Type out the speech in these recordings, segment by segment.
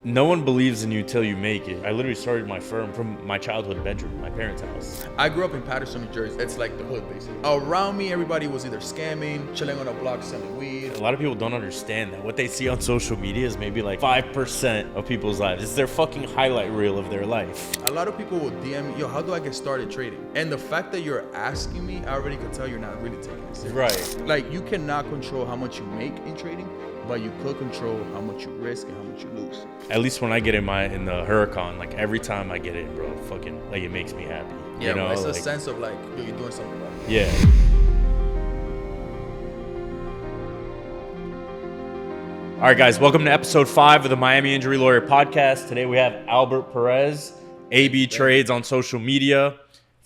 No one believes in you till you make it. I literally started my firm from my childhood bedroom, my parents' house. I grew up in Patterson, New Jersey. It's like the hood, basically. Around me, everybody was either scamming, chilling on a block, selling weed. A lot of people don't understand that what they see on social media is maybe like 5% of people's lives. It's their fucking highlight reel of their life. A lot of people will DM me, yo, how do I get started trading? And the fact that you're asking me, I already can tell you're not really taking it serious. Right. Like, you cannot control how much you make in trading, but you could control how much you risk and how much you lose. At least when I get in the Huracan, like every time I get in, bro, fucking like it makes me happy. Yeah, you know, it's like, a sense of like, yo, you're doing something right. Yeah. All right, guys, welcome to episode 5 of the Miami Injury Lawyer podcast. Today we have Albert Perez, AB trades on social media,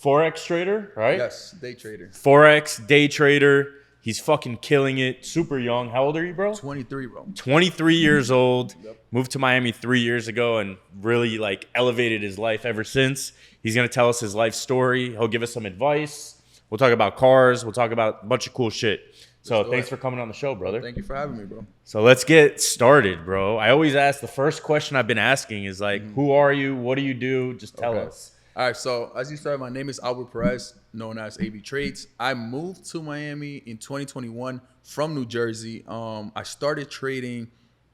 Forex trader, right? Yes, day trader. Forex, day trader. He's fucking killing it. Super young. How old are you, bro? 23, bro. 23 years old. Yep. Moved to Miami 3 years ago and really like elevated his life ever since. He's going to tell us his life story. He'll give us some advice. We'll talk about cars. We'll talk about a bunch of cool shit. So thanks for coming on the show, brother. Thank you for having me, bro. So let's get started, bro. I always ask, the first question I've been asking is like, who are you? What do you do? Just tell us. All right, so as you started, my name is Albert Perez, known as AB Trades. I moved to Miami in 2021 from New Jersey. I started trading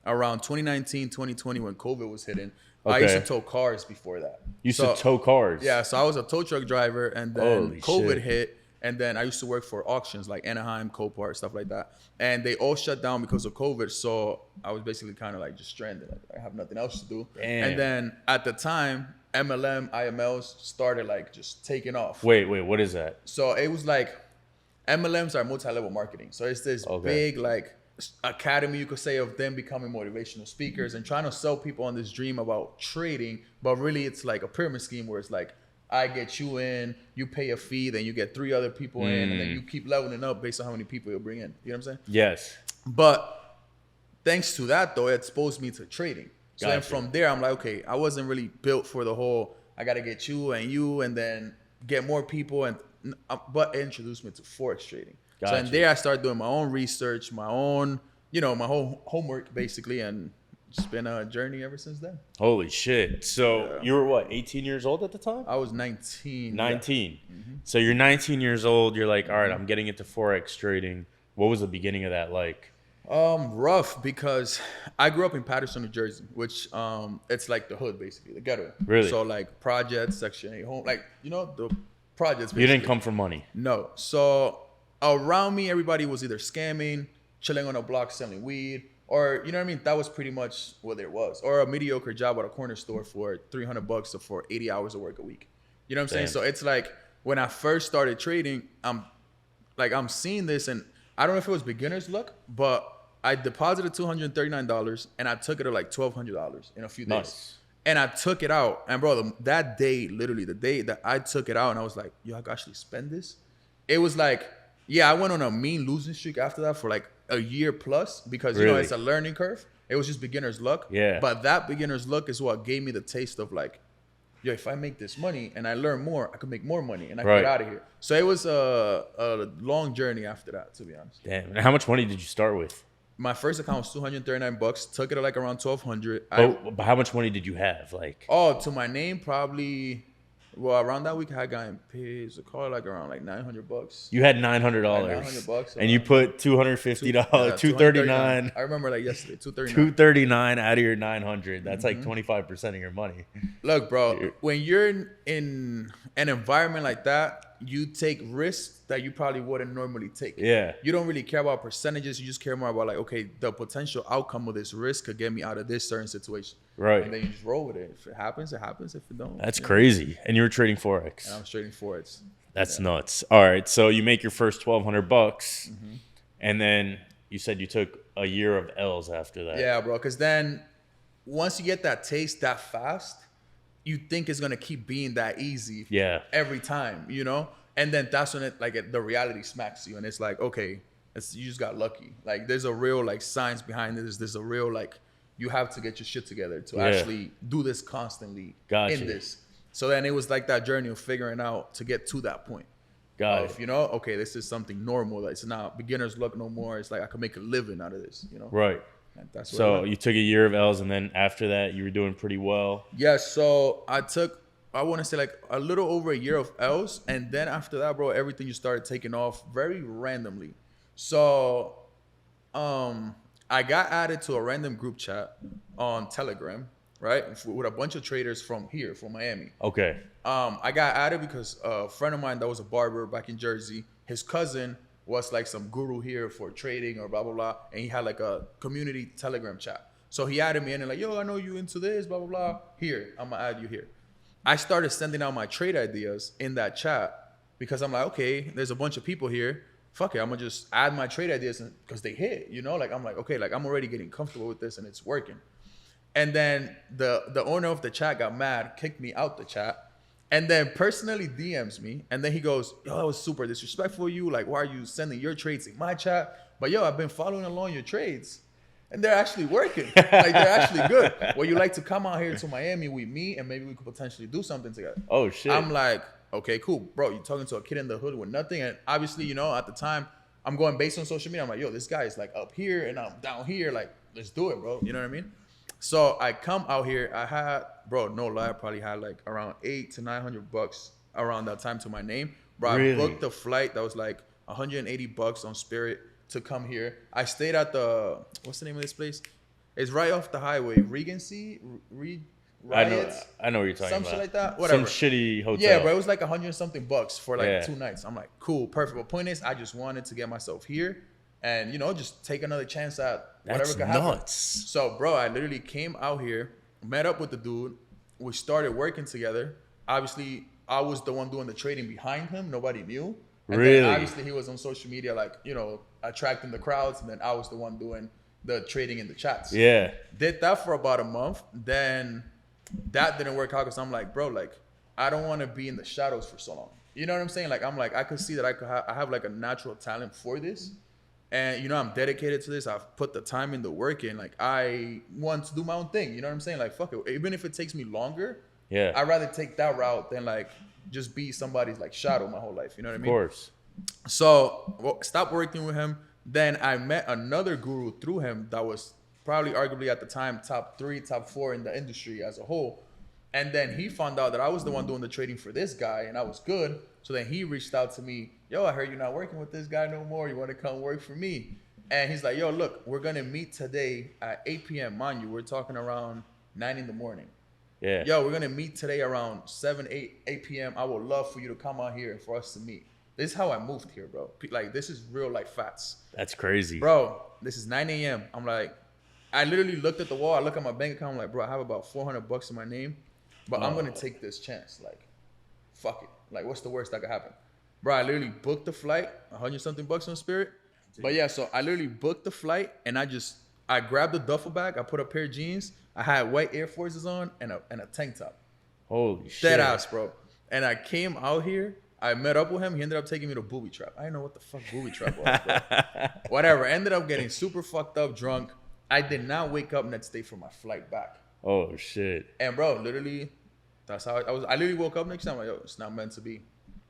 around 2019, 2020 when COVID was hitting. Okay. I used to tow cars before that. You used to tow cars? Yeah, so I was a tow truck driver, and then Holy COVID shit. hit, and then I used to work for auctions like Anaheim, Copart, stuff like that. And they all shut down because of COVID, so I was basically kind of like just stranded. Like, I have nothing else to do. Damn. And then at the time, MLM, IMLs started like just taking off. Wait, what is that? So it was like MLMs are multi-level marketing. So it's this big like academy, you could say, of them becoming motivational speakers and trying to sell people on this dream about trading. But really it's like a pyramid scheme where it's like, I get you in, you pay a fee, then you get 3 other people in, and then you keep leveling up based on how many people you bring in. You know what I'm saying? Yes. But thanks to that, though, it exposed me to trading. So then Gotcha. from there, I'm like, okay, I wasn't really built for the whole, I got to get you and then get more people. But it introduced me to Forex trading. Gotcha. So in there, I started doing my own research, my own, my whole homework, basically. And it's been a journey ever since then. Holy shit. So you were what, 18 years old at the time? I was 19. 19. Yeah. So you're 19 years old. You're like, all right, I'm getting into Forex trading. What was the beginning of that like? Rough, because I grew up in Patterson, New Jersey, which it's like the hood, basically, the ghetto. Really? So like projects, Section 8 home, like, the projects. You didn't basically. come from money. No. So around me, everybody was either scamming, chilling on a block, selling weed, or, you know what I mean? That was pretty much what there was. Or a mediocre job at a corner store for $300 or for 80 hours of work a week. You know what I'm saying? Damn. So it's like when I first started trading, I'm seeing this, and I don't know if it was beginner's luck, but I deposited $239 and I took it at like $1,200 in a few days. Nice. And I took it out. And bro, that day, literally the day that I took it out and I was like, yo, I can actually spend this. It was like, yeah, I went on a mean losing streak after that for like a year plus because, Really? it's a learning curve. It was just beginner's luck. Yeah. But that beginner's luck is what gave me the taste of like, yo, if I make this money and I learn more, I can make more money and I can Right. get out of here. So it was a long journey after that, to be honest. Damn. And how much money did you start with? My first account was $239. Took it at like around $1,200. But how much money did you have? Like, To my name, probably. Well, around that week, I had gotten paid. So call it like around like $900. you had $900, $900, and you put $250, $239, I remember like yesterday, $239 out of your 900. That's like 25% of your money. Look, bro, when you're in an environment like that, you take risks that you probably wouldn't normally take. Yeah. You don't really care about percentages. You just care more about like, okay, the potential outcome of this risk could get me out of this certain situation. Right. And then you just roll with it. If it happens, it happens. If it don't, That's crazy. And you were trading Forex. And I'm trading Forex. That's nuts. All right. So you make your first $1,200 and then you said you took a year of L's after that. Yeah, bro. Because then once you get that taste that fast, you think it's going to keep being that easy Yeah. every time, And then that's when the reality smacks you. And it's like, okay, you just got lucky. Like there's a real like science behind this. There's a real like, you have to get your shit together to actually do this constantly Gotcha. in this. So then it was like that journey of figuring out to get to that point. Got it. Okay, this is something normal. It's not beginner's luck no more. It's like I can make a living out of this, Right. And that's what So you took a year of L's, and then after that, you were doing pretty well. Yeah, so I want to say like a little over a year of L's. And then after that, bro, everything just started taking off very randomly. So I got added to a random group chat on Telegram, right? With a bunch of traders from here, from Miami. Okay. I got added because a friend of mine that was a barber back in Jersey, his cousin was like some guru here for trading or blah, blah, blah. And he had like a community Telegram chat. So he added me in and like, yo, I know you into this, blah, blah, blah. Here, I'm going to add you here. I started sending out my trade ideas in that chat because I'm like, okay, there's a bunch of people here. Fuck it, I'm going to just add my trade ideas because they hit, you know? Like, I'm like, okay, like I'm already getting comfortable with this and it's working. And then the owner of the chat got mad, kicked me out the chat. And then personally DMs me. And then he goes, yo, that was super disrespectful of you. Like, why are you sending your trades in my chat? But yo, I've been following along your trades. And they're actually working. Like, they're actually good. Well, you like to come out here to Miami with me and maybe we could potentially do something together. Oh, shit. I'm like, okay, cool. Bro, you're talking to a kid in the hood with nothing. And obviously, you know, at the time, I'm going based on social media. I'm like, yo, this guy is like up here and I'm down here. Like, let's do it, bro. You know what I mean? So I come out here. I had, bro, no lie, I probably had like around $800 to $900 around that time to my name. Bro, Really? I booked the flight that was like $180 on Spirit to come here. I stayed at the, what's the name of this place? It's right off the highway, Regency, Riots. I know what you're talking some about. Shit like that. Whatever. Some shitty hotel. Yeah, bro, it was like $100 something for like 2 nights. I'm like, cool, perfect. But point is, I just wanted to get myself here and, you know, just take another chance at whatever could happen. Nuts. So, bro, I literally came out here, met up with the dude. We started working together. Obviously, I was the one doing the trading behind him. Nobody knew. And really? Then obviously, he was on social media, like, you know, attracting the crowds. And then I was the one doing the trading in the chats. Yeah. Did that for about a month. Then that didn't work out because I'm like, bro, like, I don't want to be in the shadows for so long. You know what I'm saying? Like, I'm like, I could see that I have like a natural talent for this. And, you know, I'm dedicated to this. I've put the time in, the work in. Like, I want to do my own thing. You know what I'm saying? Like, fuck it. Even if it takes me longer, yeah, I'd rather take that route than, like, just be somebody's, like, shadow my whole life. You know what I mean? Of course. So, stopped working with him. Then I met another guru through him that was probably arguably at the time top 3, top 4 in the industry as a whole. And then he found out that I was the one doing the trading for this guy and I was good. So then he reached out to me, yo, I heard you're not working with this guy no more. You want to come work for me? And he's like, yo, look, we're going to meet today at 8 p.m. Mind you, we're talking around 9 in the morning. Yeah. Yo, we're going to meet today around 8 p.m. I would love for you to come out here and for us to meet. This is how I moved here, bro. Like, this is real life facts. That's crazy. Bro, this is 9 a.m. I'm like, I literally looked at the wall. I look at my bank account. I'm like, bro, I have about $400 in my name. But I'm going to take this chance. Like, fuck it. Like, what's the worst that could happen? Bro, I literally booked the flight, $100 something on Spirit. But yeah, so I literally booked the flight and I grabbed the duffel bag. I put a pair of jeans. I had white Air Forces on and a tank top. Holy shit. Dead ass, bro. And I came out here. I met up with him. He ended up taking me to booby trap. I didn't know what the fuck booby trap was, bro. Whatever. Ended up getting super fucked up, drunk. I did not wake up next day for my flight back. Oh, shit. And bro, literally, that's how I was. I literally woke up next time like, yo, it's not meant to be.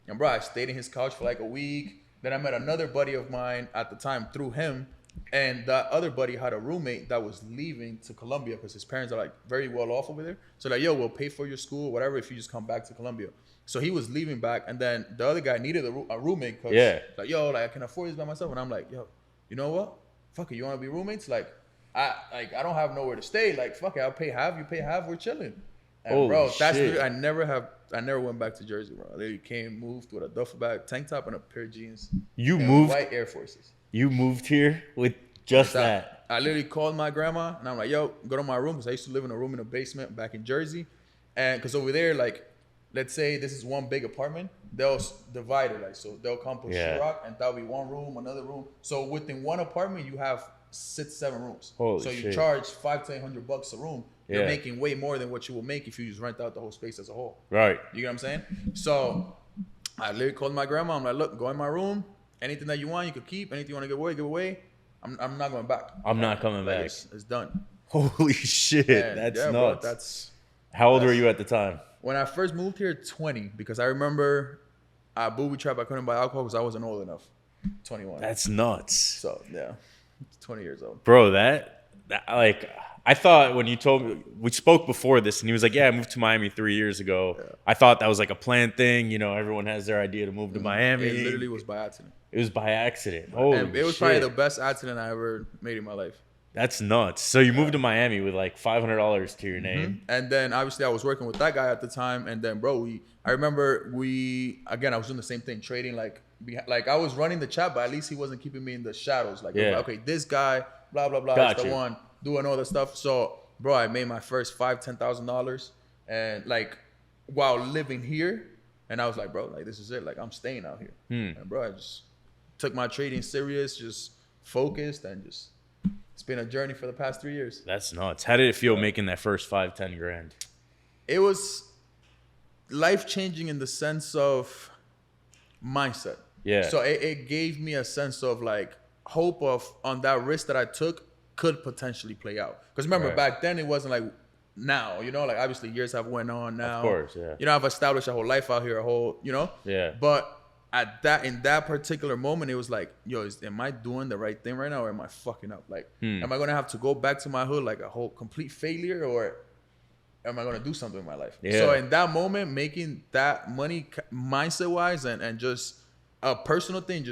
And bro, I stayed in his couch for like a week. Then I met another buddy of mine at the time through him. And that other buddy had a roommate that was leaving to Colombia because his parents are like very well off over there. So like, yo, we'll pay for your school, whatever, if you just come back to Colombia. So he was leaving back. And then the other guy needed a roommate because like, yo, like I can afford this by myself. And I'm like, yo, you know what? Fuck it. You want to be roommates? Like I don't have nowhere to stay. Like, fuck it. I'll pay half. You pay half. We're chilling. And holy bro, that's shit. I never went back to Jersey, bro. I literally moved with a duffel bag, tank top, and a pair of jeans. You moved? White Air Forces. You moved here with just that? I literally called my grandma, and I'm like, yo, go to my room, because I used to live in a room in a basement back in Jersey. And because over there, like, let's say this is one big apartment, they'll divide it. Like, so they'll come put sheetrock, and that'll be one room, another room. So within one apartment, you have 6-7 rooms. Holy so you shit. charge $500 to $800 a room. You're making way more than what you will make if you just rent out the whole space as a whole. Right. You get what I'm saying? So I literally called my grandma. I'm like, look, go in my room. Anything that you want, you could keep. Anything you want to give away. I'm not going back. I'm not coming back. It's done. Holy shit. And that's yeah, nuts. Bro, How old were you at the time? When I first moved here, 20. Because I remember at booby trap, I couldn't buy alcohol because I wasn't old enough. 21. That's nuts. So, yeah. 20 years old. Bro, like I thought when you told me, we spoke before this, and he was like, "Yeah, I moved to Miami 3 years ago." Yeah. I thought that was like a planned thing. You know, everyone has their idea to move to Miami. It literally was by accident. It was by accident. Holy and it was shit. probably the best accident I ever made in my life. That's nuts. So you moved to Miami with like $500 to your name. And then obviously I was working with that guy at the time. And then, bro, I remember I was doing the same thing, trading like I was running the chat, but at least he wasn't keeping me in the shadows. Like, okay, this guy, blah, blah, blah, is the one doing all the stuff. So, bro, I made my first $10,000 and like while living here. And I was like, bro, like this is it. Like I'm staying out here. And bro, I just took my trading serious, just focused, and just it's been a journey for the past 3 years. That's nuts. How did it feel making that first 5-10 grand? It was life-changing in the sense of mindset. Yeah. So it gave me a sense of like hope on that risk that I took could potentially play out. Because remember, back then it wasn't like now, you know, like obviously years have went on now. Of course, yeah. You know, I've established a whole life out here, you know? Yeah. But in that particular moment, it was like, yo, am I doing the right thing right now, or am I fucking up? Like, am I gonna have to go back to my hood like a whole complete failure, or am I gonna do something in my life? Yeah. So in that moment, making that money mindset wise and just a personal thing,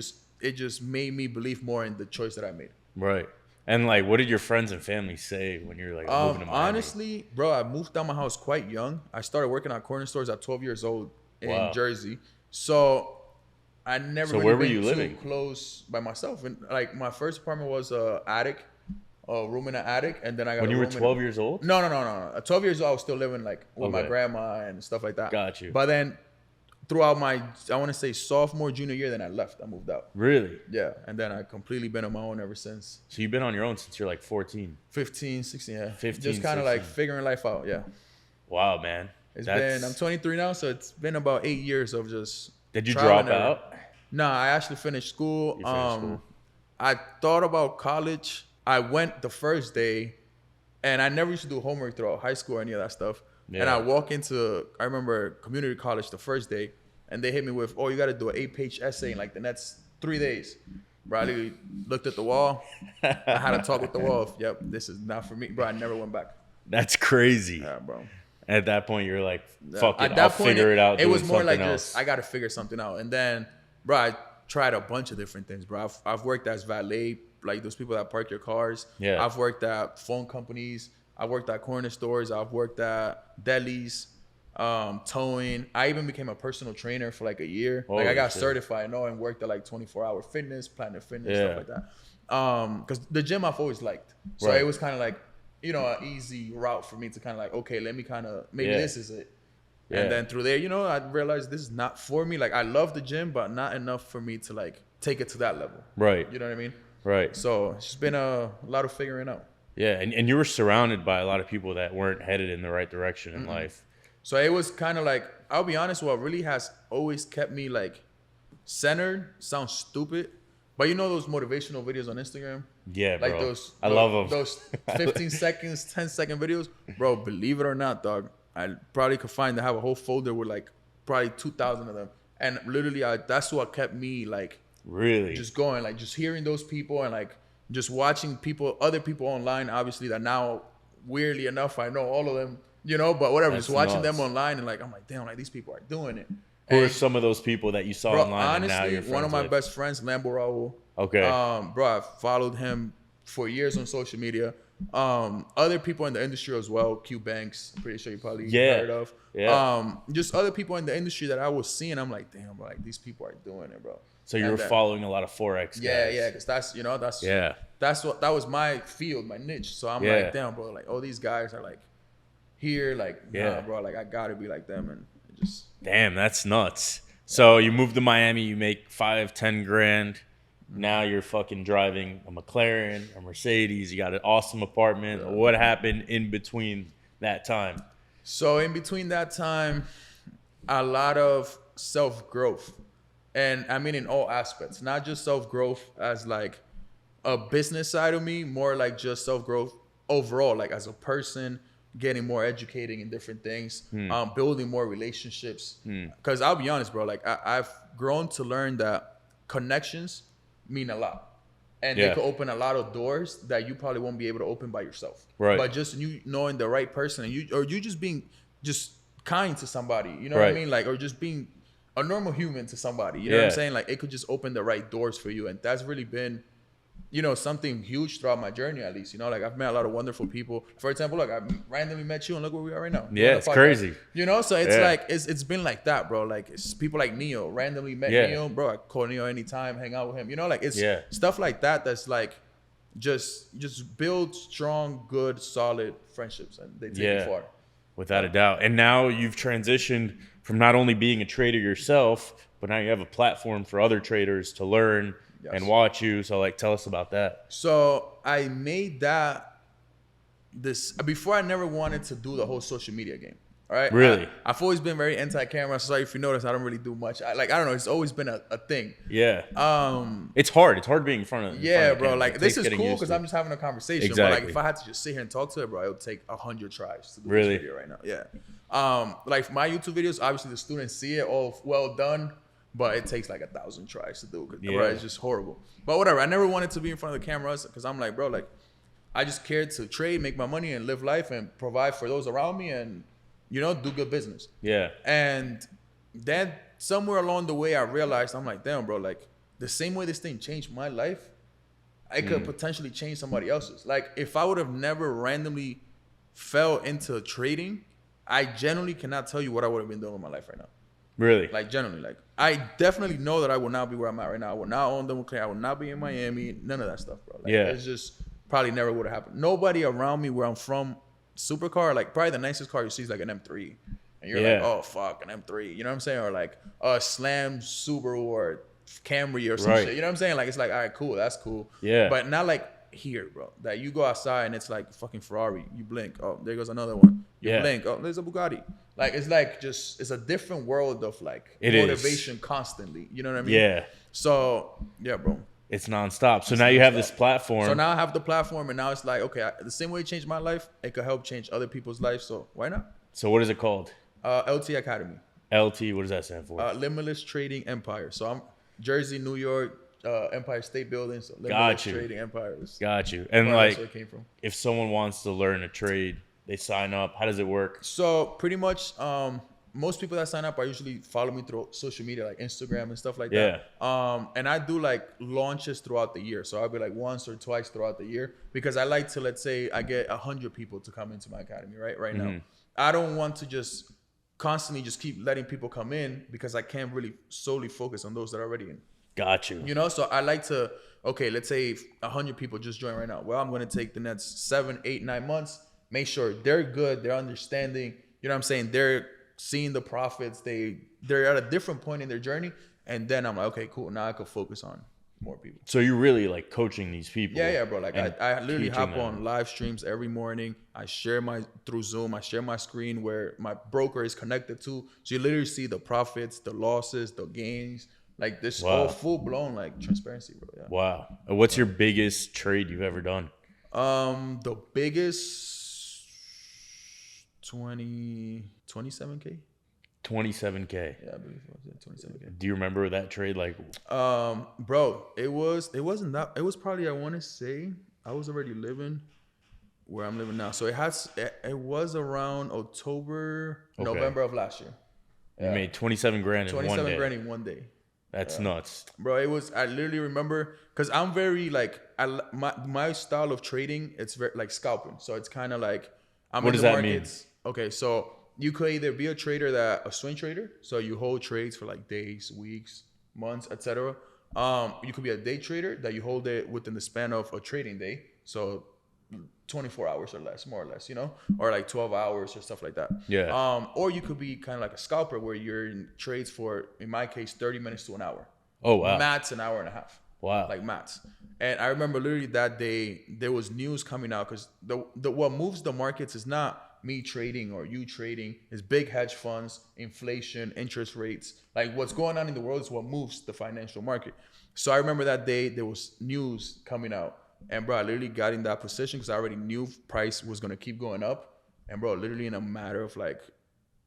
it just made me believe more in the choice that I made. Right. And like, what did your friends and family say when you're like moving to Miami? Honestly, bro, I moved out my house quite young. I started working at corner stores at 12 years old in Jersey. So I never really been too close by myself. And like my first apartment was a room in an attic, and then I got when you were 12 years old. No. At 12 years old, I was still living like with my grandma and stuff like that. Got you. But then throughout my, I want to say sophomore, junior year, then I left. I moved out. Really? Yeah, and then I completely been on my own ever since. So you've been on your own since you're like 14, 15, 16. Yeah, 15. Just kind of like figuring life out. Yeah. Wow, man. I'm 23 now, so it's been about 8 years of just. Did you drop out? No, I actually finished school. I thought about college. I went the first day, and I never used to do homework throughout high school or any of that stuff. Yeah. And I remember community college the first day, and they hit me with, oh, you got to do an 8-page essay in like the next 3 days. Bro, I looked at the wall. I had to talk with the wall. Yep, this is not for me. Bro, I never went back. That's crazy. Yeah, bro. At that point, you're like, fuck it, I'll figure it out. It was more like just, I got to figure something out. And then, bro, I tried a bunch of different things, bro. I've worked as valet, like those people that park your cars. Yeah. I've worked at phone companies. I've worked at corner stores. I've worked at delis, towing. I even became a personal trainer for like a year. Like I got certified, and worked at like 24-hour fitness, Planet Fitness, stuff like that. Because the gym I've always liked. So it was kind of like, you know, an easy route for me to kind of like, okay, let me kind of, maybe this is it. Yeah. And then through there, you know, I realized this is not for me. Like I love the gym, but not enough for me to like take it to that level. Right. You know what I mean? Right. So it's just been a lot of figuring out. Yeah. And you were surrounded by a lot of people that weren't headed in the right direction in life. So it was kind of like, I'll be honest, what really has always kept me like centered, sounds stupid, but you know those motivational videos on Instagram? Yeah, like bro. I love them. Those 15 seconds, 10-second videos. Bro, believe it or not, dog, I probably could have a whole folder with like probably 2,000 of them. And literally, that's what kept me like really just going, like just hearing those people and like just watching other people online, obviously that now, weirdly enough, I know all of them, you know, but whatever, just watching them online and like, I'm like, damn, like these people are doing it. Who are some of those people that you saw online? Honestly, and now you're friends one of my with? best friends, Lambo Raul. Okay. Bro, I followed him for years on social media. Other people in the industry as well. Q Banks, pretty sure you probably heard of. Yeah. Just other people in the industry that I was seeing. I'm like, damn, bro, like these people are doing it, bro. So you were following a lot of Forex guys. Yeah, because that was my field, my niche. So I'm like, damn, bro, like all these guys are like here, like, nah, bro, like I gotta be like them, and it just. Damn, that's nuts. So you moved to Miami, you make 5-10 grand. Now you're fucking driving a McLaren, a Mercedes. You got an awesome apartment. Yeah. What happened in between that time? So in between that time, a lot of self-growth. And I mean in all aspects, not just self-growth as like a business side of me, more like just self-growth overall, like as a person, getting more educating in different things, building more relationships. Because I'll be honest, bro, like I've grown to learn that connections mean a lot. And they could open a lot of doors that you probably won't be able to open by yourself. Right. But just you knowing the right person, and you just being just kind to somebody, you know what I mean? Like, or just being a normal human to somebody, you know what I'm saying? Like, it could just open the right doors for you. And that's really been, you know, something huge throughout my journey, at least. You know, like, I've met a lot of wonderful people. For example, look, I randomly met you, and look where we are right now. Yeah, it's crazy. You know, so it's like, it's been like that, bro. Like, it's people like Neo, randomly met Neo, bro. I call Neo anytime, hang out with him. You know, like, it's stuff like that that's like, just build strong, good, solid friendships, and they take you far. Without a doubt. And now you've transitioned from not only being a trader yourself, but now you have a platform for other traders to learn and watch you. So, like, tell us about that. So I made that before. I never wanted to do the whole social media game. All right. Really? I've always been very anti-camera. Sorry if you notice, I don't really do much. I don't know. It's always been a thing. Yeah. It's hard. It's hard being in front of. Yeah, bro. Like, this is cool because I'm just having a conversation. Exactly. But like, if I had to just sit here and talk to it, bro, it would take 100 tries to do this video right now. Yeah. Like, my YouTube videos, obviously the students see it all well done, but it takes like 1,000 tries to do. Bro, it's just horrible. But whatever. I never wanted to be in front of the cameras because I'm like, bro, like, I just cared to trade, make my money, and live life and provide for those around me, and, you know, do good business. Yeah. And then somewhere along the way, I realized, I'm like, damn, bro, like, the same way this thing changed my life, I could potentially change somebody else's. Like, if I would have never randomly fell into trading, I genuinely cannot tell you what I would have been doing with my life right now. Really? Like, genuinely. Like, I definitely know that I will not be where I'm at right now. I will not own them. I will not be in Miami. None of that stuff, bro. Like, it's just probably never would have happened. Nobody around me where I'm from, supercar, like, probably the nicest car you see is like an M3, and you're like, oh fuck, an M3, you know what I'm saying? Or like a Slam Subaru or Camry or some shit, you know what I'm saying? Like, it's like, all right, cool, that's cool. Yeah. But not like here, bro, that you go outside and it's like fucking Ferrari, you blink, oh, there goes another one, you blink, oh, there's a Bugatti. Like, it's like, just, it's a different world of like motivation constantly, you know what I mean? Yeah. So yeah, bro. It's nonstop. So now you have this platform. So now I have the platform, and now it's like, okay, the same way it changed my life, it could help change other people's lives. So why not? So what is it called? LT Academy. LT, what does that stand for? Limitless Trading Empire. So I'm Jersey, New York, Empire State Building. So Limitless Trading Empire. Got you. And like, it came from. If someone wants to learn a trade, they sign up. How does it work? So pretty much, most people that sign up, I usually follow me through social media, like Instagram and stuff like that. And I do like launches throughout the year. So I'll be like once or twice throughout the year, because I like to, let's say I get 100 people to come into my academy right now. I don't want to just constantly just keep letting people come in, because I can't really solely focus on those that are already in. Got you. You know, so I like to, okay, let's say 100 people just join right now. Well, I'm going to take the next 7, 8, 9 months, make sure they're good, they're understanding, you know what I'm saying? They're seeing the profits, they're at a different point in their journey, and then I'm like, okay, cool, now I could focus on more people. So you're really like coaching these people? Yeah, bro. Like, I literally hop on live streams every morning. I share through Zoom, I share my screen where my broker is connected to, so you literally see the profits, the losses, the gains, like this all full blown like transparency, bro. Yeah. Wow. What's your biggest trade you've ever done? The biggest 27K. 27K. Yeah, I believe it was 27K. Do you remember that trade? Like, bro, it wasn't that. It was probably, I want to say, I was already living where I'm living now. So it was around November of last year. You made 27 grand in one day. 27 grand in one day. That's nuts. Bro, I literally remember, because I'm very like, my style of trading, it's very like scalping. So it's kind of like, what does that mean? Okay, so you could either be a swing trader, so you hold trades for like days, weeks, months, etc. You could be a day trader that you hold it within the span of a trading day, so 24 hours or less, more or less, you know, or like 12 hours or stuff like that. Yeah. Or you could be kind of like a scalper, where you're in trades for, in my case, 30 minutes to an hour. Oh wow. Max an hour and a half. Wow. Like max. And I remember literally that day there was news coming out, because the what moves the markets is not me trading or you trading, is big hedge funds, inflation, interest rates. Like, what's going on in the world is what moves the financial market. So I remember that day there was news coming out, and bro, I literally got in that position because I already knew price was gonna keep going up. And bro, literally in a matter of like,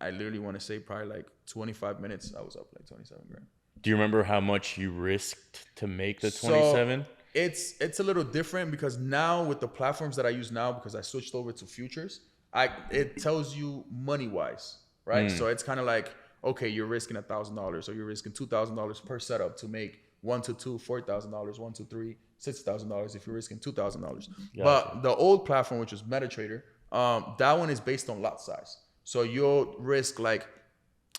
I literally want to say probably like 25 minutes, I was up like 27 grand. Do you remember how much you risked to make the 27? It's a little different because now with the platforms that I use now, because I switched over to futures, it tells you money wise, right? So it's kind of like, okay, you're risking $1,000 or you're risking $2,000 per setup to make 1 to 2, $4,000, 1 to 3, $6,000 if you're risking $2,000. Gotcha. But the old platform, which is MetaTrader, that one is based on lot size. So you'll risk like,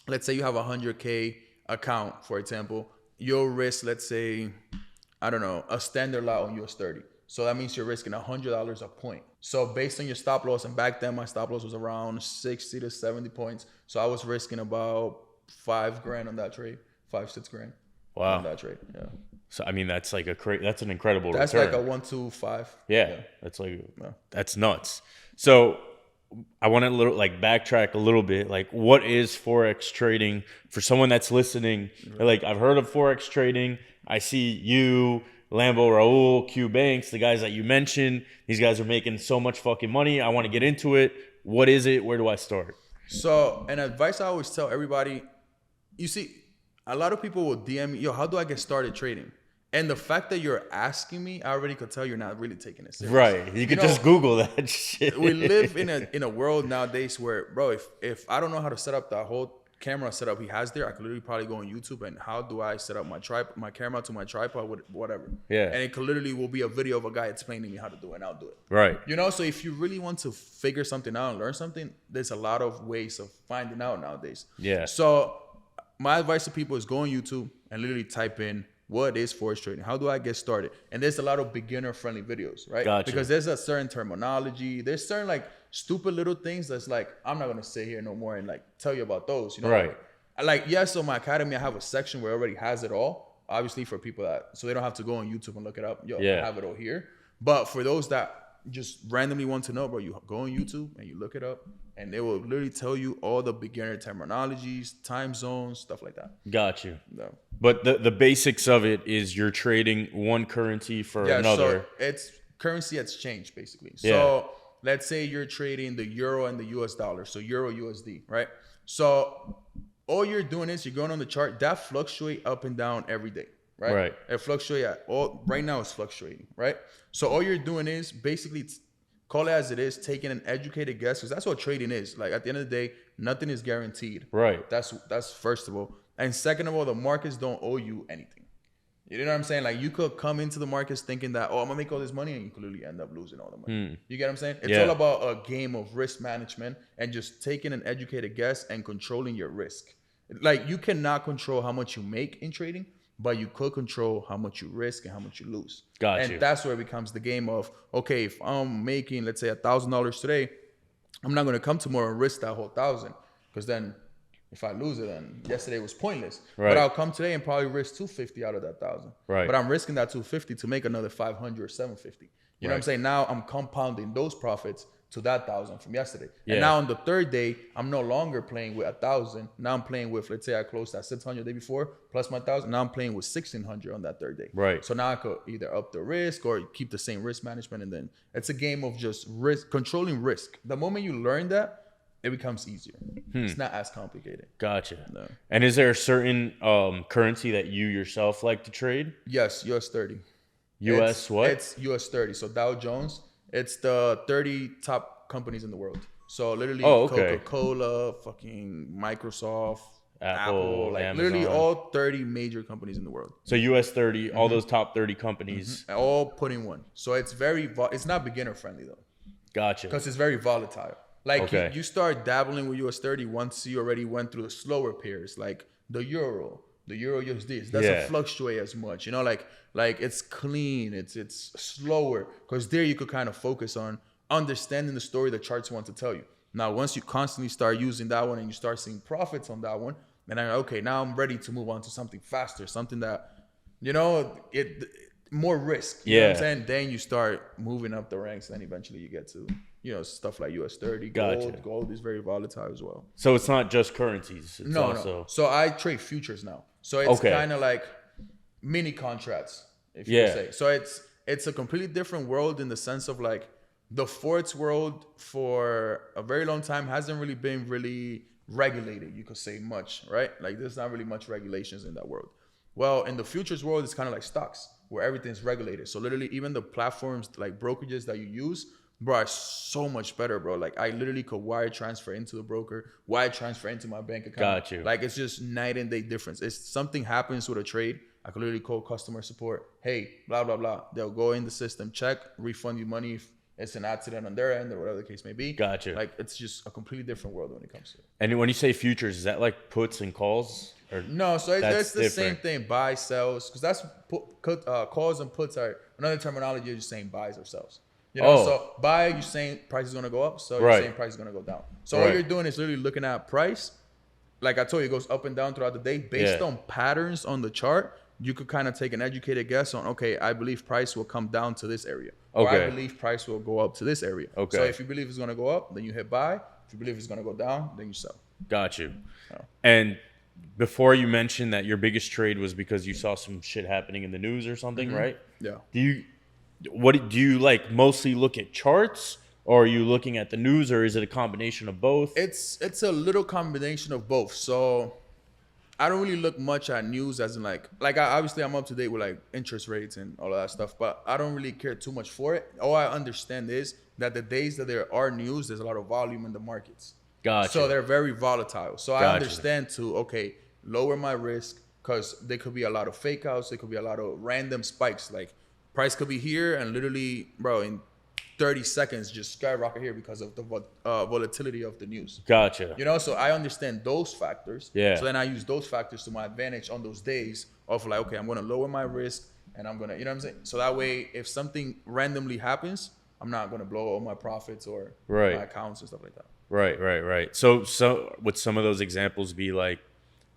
let's say you have a 100K account, for example, you'll risk, let's say, I don't know, a standard lot on US 30. So that means you're risking $100 a point. So based on your stop loss, and back then my stop loss was around 60 to 70 points. So I was risking about $5,000 on that trade, $5-6,000. Wow. On that trade, yeah. So I mean, that's like that's an incredible that's return. Like a 1, 2, 5. Yeah, that's like that's nuts. So I want to backtrack a little bit. Like, what is forex trading for someone that's listening? Right. Like, I've heard of forex trading. I see you, Lambo, Raul, Q Banks, the guys that you mentioned. These guys are making so much fucking money. I want to get into it. What is it? Where do I start? So, an advice I always tell everybody, you see, a lot of people will DM me, yo, how do I get started trading? And the fact that you're asking me, I already could tell you're not really taking it serious. Right. You could just Google that shit. We live in a world nowadays where, bro, if I don't know how to set up that whole camera setup he has there, I could literally probably go on YouTube and how do I set up my camera to my tripod with whatever. Yeah. And it could literally will be a video of a guy explaining me how to do it, and I'll do it. Right. You know, so if you really want to figure something out and learn something, there's a lot of ways of finding out nowadays. Yeah. So my advice to people is go on YouTube and literally type in, what is forex trading? How do I get started? And there's a lot of beginner-friendly videos, right? Gotcha. Because there's a certain terminology. There's certain like stupid little things that's like, I'm not gonna sit here no more and like tell you about those. You know, right? Like yes, on my academy, I have a section where it already has it all. Obviously, for people that so they don't have to go on YouTube and look it up. I have it all here. But for those that just randomly want to know, bro, you go on YouTube and you look it up, and they will literally tell you all the beginner terminologies, time zones, stuff like that. Got you. No. But the basics of it is you're trading one currency for another. So it's currency exchange, basically. So let's say you're trading the euro and the US dollar. So euro USD, right? So all you're doing is you're going on the chart. That fluctuate up and down every day, right? Right. It fluctuates right now it's fluctuating, right? So all you're doing is basically call it as it is, taking an educated guess, because that's what trading is. Like at the end of the day, nothing is guaranteed. Right. That's first of all. And second of all, the markets don't owe you anything. You know what I'm saying? Like you could come into the markets thinking that, I'm gonna make all this money, and you could literally end up losing all the money. You get what I'm saying? It's all about a game of risk management and just taking an educated guess and controlling your risk. Like you cannot control how much you make in trading, but you could control how much you risk and how much you lose. And that's where it becomes the game of, okay, if I'm making, let's say $1,000 today, I'm not going to come tomorrow and risk that whole 1,000, because then if I lose it, then yesterday was pointless. Right. But I'll come today and probably risk 250 out of that 1,000. Right. But I'm risking that 250 to make another 500 or 750. You know what I'm saying? Now I'm compounding those profits to that 1,000 from yesterday. And now on the third day, I'm no longer playing with 1,000. Now I'm playing with, let's say I closed at 600 the day before, plus my 1,000. Now I'm playing with 1,600 on that third day. Right. So now I could either up the risk or keep the same risk management. And then it's a game of just controlling risk. The moment you learn that, it becomes easier. It's not as complicated. Gotcha. No. And is there a certain currency that you yourself like to trade? Yes, US 30. It's US 30. So Dow Jones, it's the 30 top companies in the world. So literally Coca-Cola, fucking Microsoft, Apple, like Amazon. Literally all 30 major companies in the world. So US 30, all those top 30 companies. All put in one. So it's it's not beginner friendly though. Gotcha. Because it's very volatile. Like you start dabbling with US 30 once you already went through the slower pairs, like the Euro USD. It doesn't fluctuate as much, you know, like it's clean, it's slower, because there you could kind of focus on understanding the story the charts want to tell you. Now, once you constantly start using that one and you start seeing profits on that one, then now I'm ready to move on to something faster, something that, you know, more risk. You know what I'm saying? Then you start moving up the ranks, and then eventually you get to, you know, stuff like US 30. Gold is very volatile as well. So it's not just currencies. It's no. So I trade futures now. So it's kind of like mini contracts, if you say. So it's a completely different world in the sense of like the forex world for a very long time hasn't really been regulated, you could say, much, right? Like there's not really much regulations in that world. Well, in the futures world, it's kind of like stocks. where everything's regulated. So literally, even the platforms like brokerages that you use, bro, are so much better, bro. Like I literally could wire transfer into the broker, wire transfer into my bank account. Got you. Like it's just night and day difference. If something happens with a trade, I could literally call customer support. Hey, blah blah blah. They'll go in the system, check, refund you money if it's an accident on their end or whatever the case may be. Gotcha. Like it's just a completely different world when it comes to it. And when you say futures, is that like puts and calls? Or no, so it's the different? same thing. Buy, sells, because that's calls and puts are another terminology. You're just saying buys or sells. You know, so buy, you're saying price is gonna go up. So you're saying price is gonna go down. So all you're doing is literally looking at price. Like I told you, it goes up and down throughout the day based on patterns on the chart. You could kind of take an educated guess on, okay, I believe price will come down to this area. Or I believe price will go up to this area. Okay. So if you believe it's going to go up, then you hit buy. If you believe it's going to go down, then you sell. Got you. And before you mentioned that your biggest trade was because you saw some shit happening in the news or something, right? Yeah. Do you like mostly look at charts, or are you looking at the news, or is it a combination of both? It's a little combination of both. So I don't really look much at news as in like obviously I'm up to date with like interest rates and all of that stuff, but I don't really care too much for it. All I understand is that the days that there are news, there's a lot of volume in the markets. Gotcha. So they're very volatile. So I understand to, lower my risk, because there could be a lot of fake outs. There could be a lot of random spikes. Like price could be here and literally, bro, in 30 seconds just skyrocket here because of the volatility of the news. Gotcha. You know, so I understand those factors. Yeah. So then I use those factors to my advantage on those days of like, okay, I'm going to lower my risk and I'm going to, you know what I'm saying? So that way, if something randomly happens, I'm not going to blow all my profits or my accounts and stuff like that. Right. So would some of those examples be like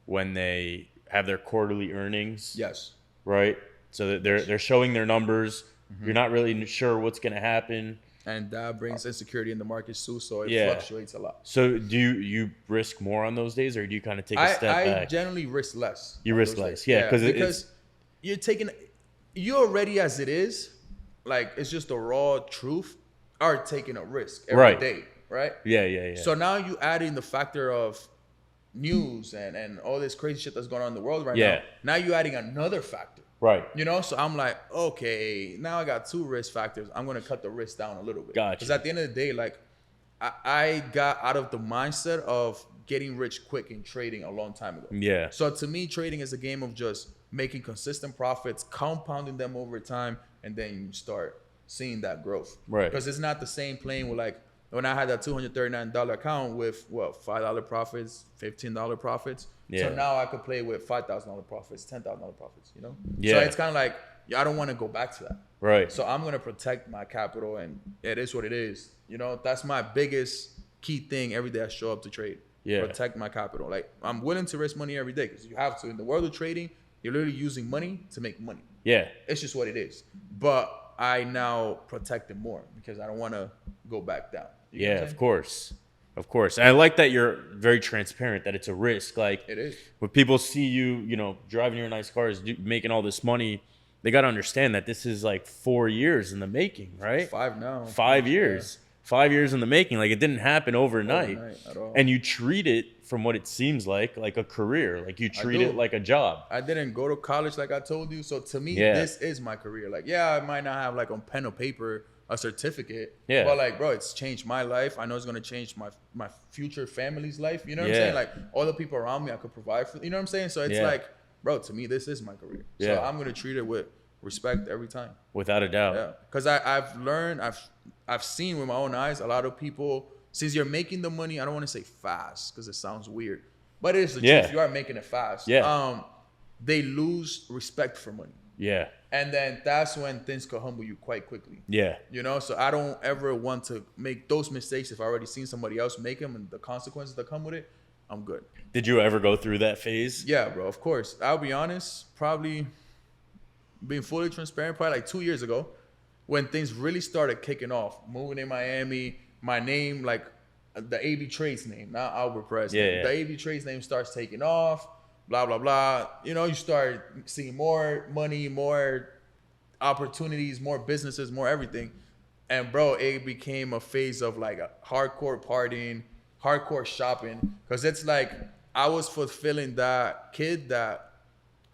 when they have their quarterly earnings? Yes. Right. So that they're showing their numbers. Mm-hmm. You're not really sure what's going to happen. And that brings insecurity in the market too, so it fluctuates a lot. So do you risk more on those days, or do you kind of take a step back? I generally risk less. You risk less, because you're taking, you already as it is, like it's just the raw truth, are taking a risk every day, right? Yeah. So now you add in the factor of news and all this crazy shit that's going on in the world right now. Now you're adding another factor. Right. You know, so I'm like, okay, now I got two risk factors. I'm going to cut the risk down a little bit. Gotcha. Because at the end of the day, like, I got out of the mindset of getting rich quick in trading a long time ago. Yeah. So to me, trading is a game of just making consistent profits, compounding them over time, and then you start seeing that growth. Right. Because it's not the same playing with like, when I had that $239 account with $5 profits, $15 profits. Yeah. So now I could play with $5,000 profits, $10,000 profits, you know? Yeah. So it's kind of like, I don't want to go back to that. Right. So I'm going to protect my capital, and it is what it is. You know, that's my biggest key thing every day I show up to trade. Yeah. Protect my capital. Like, I'm willing to risk money every day because you have to. In the world of trading, you're literally using money to make money. Yeah. It's just what it is. But I now protect it more because I don't want to go back down. Yeah, of course. Of course. And I like that you're very transparent, that it's a risk. Like, it is. When people see you, you know, driving your nice cars, making all this money, they got to understand that this is like 4 years in the making, right? 5 now. 5 years. 5 years in the making. Like, it didn't happen overnight at all. And you treat it, from what it seems like a career. Like, you treat it like a job. I didn't go to college like I told you. So to me, this is my career. Like, I might not have like on pen or paper a certificate, but like, bro, it's changed my life. I know it's gonna change my future family's life. You know what I'm saying? Like, all the people around me I could provide for. You know what I'm saying? So it's like, bro, to me, this is my career. So I'm gonna treat it with respect every time, without a doubt. Yeah, because I've learned, I've seen with my own eyes a lot of people. Since you're making the money, I don't want to say fast because it sounds weird, but it is the truth. You are making it fast. Yeah. They lose respect for money. Yeah. And then that's when things could humble you quite quickly. Yeah. You know, so I don't ever want to make those mistakes. If I already seen somebody else make them and the consequences that come with it, I'm good. Did you ever go through that phase? Yeah, bro, of course. I'll be honest, probably being fully transparent, probably like 2 years ago, when things really started kicking off, moving in Miami, my name, like the AB Trades name, not Albert Perez. Yeah. The AB Trades name starts taking off. Blah, blah, blah. You know, you start seeing more money, more opportunities, more businesses, more everything. And bro, it became a phase of like a hardcore partying, hardcore shopping. Because it's like I was fulfilling that kid that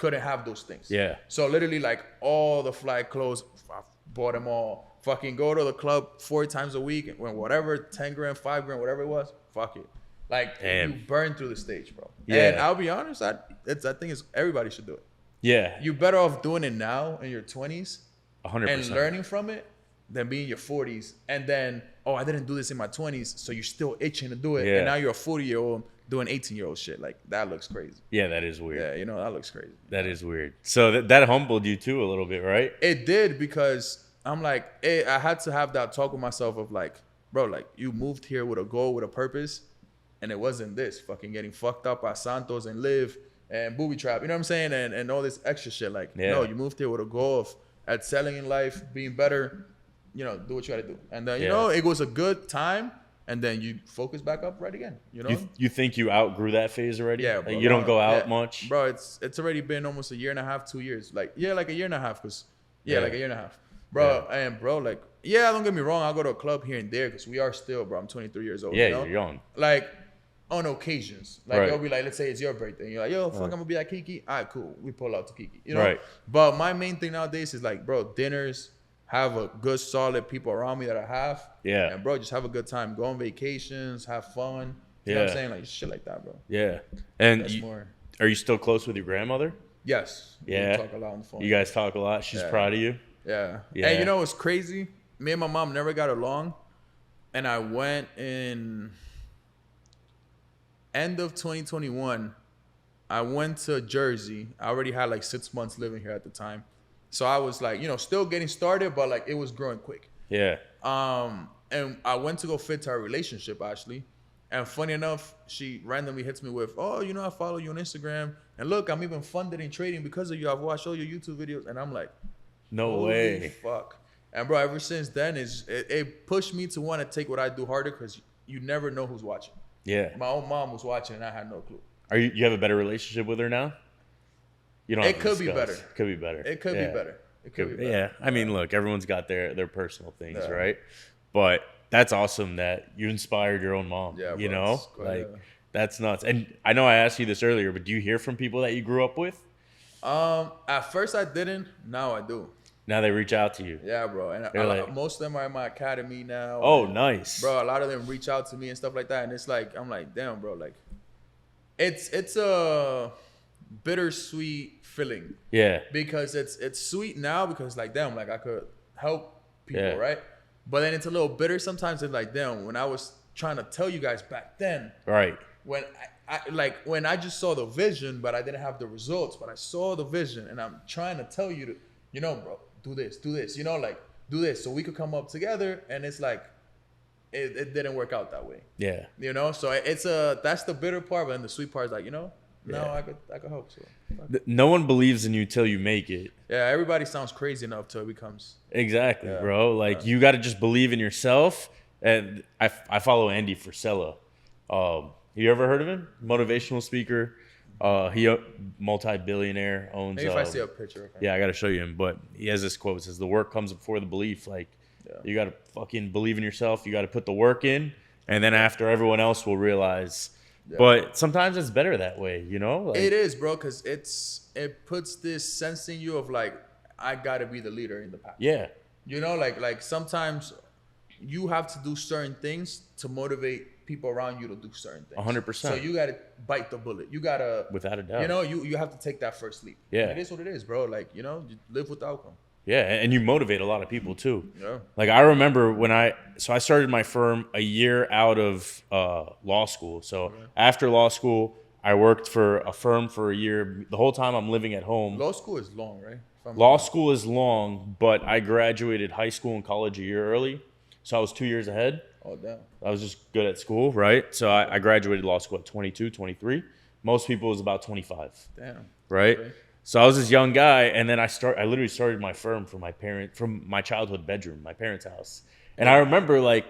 couldn't have those things. Yeah. So literally like all the fly clothes, I bought them all. Fucking go to the club 4 times a week, when whatever, 10 grand, 5 grand, whatever it was, fuck it. Like, Damn. you burn through the stage, bro. Yeah. And I'll be honest, I think everybody should do it. Yeah. You're better off doing it now in your 20s 100%. and learning from it than being in your 40s. And then, oh, I didn't do this in my 20s, so you're still itching to do it. Yeah. And now you're a 40-year-old doing 18-year-old shit. Like, that looks crazy. Yeah, that is weird. Yeah, you know, that looks crazy. That is weird. So that humbled you too a little bit, right? It did, because I'm like, I had to have that talk with myself of like, bro, like, you moved here with a goal, with a purpose, and it wasn't this fucking getting fucked up at Santos and Live and booby trap, you know what I'm saying? And all this extra shit. Like, no, you moved here with a goal of excelling in life, being better, you know, do what you gotta do. And then, you know, it was a good time, and then you focus back up right again, you know? You think you outgrew that phase already? Yeah, Like, bro. you don't go out much? Bro, it's already been almost a year and a half, 2 years. Like, like a year and a half, because, like a year and a half. Bro, and bro, like, don't get me wrong, I'll go to a club here and there, because we are still, bro, I'm 23 years old. Yeah, you know? you're young. Like, on occasions. Like, Right. it'll be like, let's say it's your birthday. And you're like, yo, fuck, I'm gonna be at Kiki. All right, cool. We pull out to Kiki. You know? Right. But my main thing nowadays is like, bro, dinners, have a good, solid people around me that I have. Yeah. And bro, just have a good time. Go on vacations, have fun. You know what I'm saying? Like, shit like that, bro. Yeah. And That's more. are you still close with your grandmother? Yes. Yeah. We talk a lot on the phone. You guys talk a lot. She's proud of you. Yeah. Yeah. And you know what's crazy? Me and my mom never got along. And I went in end of 2021. I went to Jersey. I already had like 6 months living here at the time. So I was like, you know, still getting started, but like it was growing quick. Yeah. And I went to go fit to our relationship actually. And funny enough, she randomly hits me with, oh, you know, I follow you on Instagram. And look, I'm even funded in trading because of you. I've watched all your YouTube videos. And I'm like, No holy way. fuck. And bro, ever since then, it pushed me to want to take what I do harder, because you never know who's watching. Yeah. My own mom was watching and I had no clue. Are you have a better relationship with her now? You don't. It could be better. Could be better. It could be better. It could be better. Yeah. I mean, look, everyone's got their personal things, Yeah. right? But that's awesome that you inspired your own mom. Yeah, you bro, know, it's quite like that's nuts. And I know I asked you this earlier, but do you hear from people that you grew up with? At first I didn't. Now I do. Now they reach out to you. Yeah, bro. And like, most of them are in my academy now. Oh, and, nice. bro, a lot of them reach out to me and stuff like that. And it's like, I'm like, damn, bro. Like, it's a bittersweet feeling. Yeah. Because it's sweet now because like, damn, like I could help people, Yeah. right? But then it's a little bitter sometimes. It's like, damn, when I was trying to tell you guys back then, Right. when when I just saw the vision, but I didn't have the results, but I saw the vision and I'm trying to tell you to, you know, bro, do this, you know, like do this so we could come up together. And it's like, it didn't work out that way, Yeah. you know? So that's the bitter part, but then the sweet part is like, you know, no, I could hope so. No one believes in you till you make it. Yeah, everybody sounds crazy enough till it becomes. Exactly, bro. Like you got to just believe in yourself. And I follow Andy Frisella. You ever heard of him? Motivational speaker. He multi-billionaire, owns. Maybe if I see a picture of him. Yeah, I got to show you him. But he has this quote. It says, "The work comes before the belief." Like you got to fucking believe in yourself. You got to put the work in, and then after everyone else will realize. Yeah. But sometimes it's better that way, you know? Like, it is, bro, because it puts this sense in you of like, I gotta be the leader in the pack. Yeah. You know, like sometimes you have to do certain things to motivate people around you to do certain things. 100%. So you gotta bite the bullet. You gotta, without a doubt. You know, you have to take that first leap. Yeah. And it is what it is, bro. Like, you know, you live with the outcome. Yeah, and you motivate a lot of people too. Yeah. Like I remember when I started my firm a year out of law school. So after law school, I worked for a firm for a year. The whole time I'm living at home. Law school is long, right? Law school is long, but I graduated high school and college a year early. So I was 2 years ahead. Oh, damn. I was just good at school, right? So I graduated law school at 22, 23. Most people was about 25. Damn. Right? Okay. So I was this young guy, and then I literally started my firm from my childhood bedroom, my parents' house. And I remember like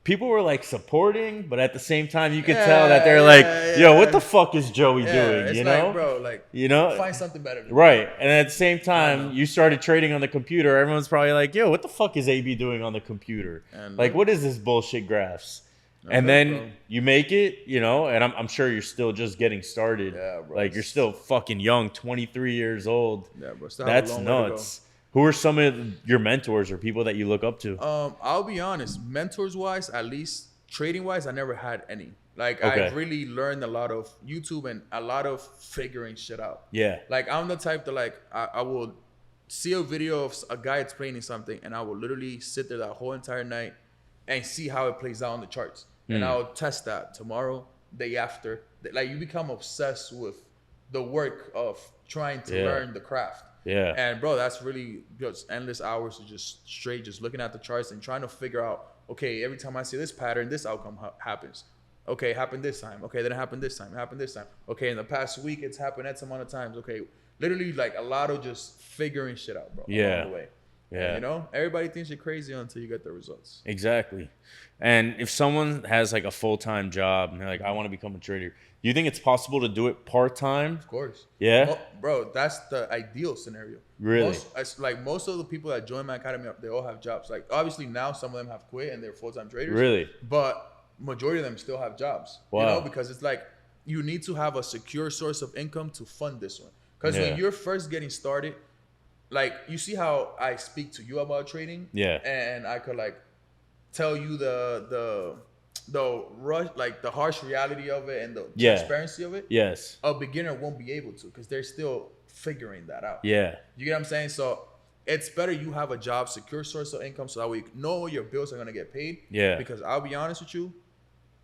people were like supporting, but at the same time you could tell that they're like, yo, what the fuck is Joey doing? It's you know? like, bro, like, you know, find something better. Right. And at the same time, you started trading on the computer. Everyone's probably like, yo, what the fuck is AB doing on the computer? And like, what is this bullshit graphs? And then you make it, you know, and I'm sure you're still just getting started. Yeah, bro. Like, you're still fucking young, 23 years old. Yeah, bro. Still That's nuts. Who are some of your mentors or people that you look up to? I'll be honest, mentors wise, at least trading wise, I never had any. Like, I really learned a lot of YouTube and a lot of figuring shit out. Yeah. Like, I'm the type that, like, I will see a video of a guy explaining something, and I will literally sit there that whole entire night and see how it plays out on the charts. And I'll test that tomorrow, day after. Like, you become obsessed with the work of trying to learn the craft. Yeah. And bro, that's really just endless hours of just straight, just looking at the charts and trying to figure out, okay, every time I see this pattern, this outcome happens. Okay, it happened this time. Okay, then it happened this time. It happened this time. Okay, in the past week, it's happened X amount of times. Okay, literally like a lot of just figuring shit out, bro. Along the way. Yeah. And, you know, everybody thinks you're crazy until you get the results. Exactly. And if someone has like a full-time job and they're like, I want to become a trader, do you think it's possible to do it part-time? Of course. Yeah? Bro, that's the ideal scenario. Really? Most of the people that join my academy, they all have jobs. Like, obviously now some of them have quit and they're full-time traders. Really? But majority of them still have jobs. Wow. You know, because it's like you need to have a secure source of income to fund this one. Because when you're first getting started, like, you see how I speak to you about trading? Yeah. And I could like tell you the rush, like the harsh reality of it and the transparency of it. Yes. A beginner won't be able to because they're still figuring that out. Yeah. You get what I'm saying? So it's better you have a job, secure source of income, so that way you know your bills are gonna get paid. Yeah. Because I'll be honest with you,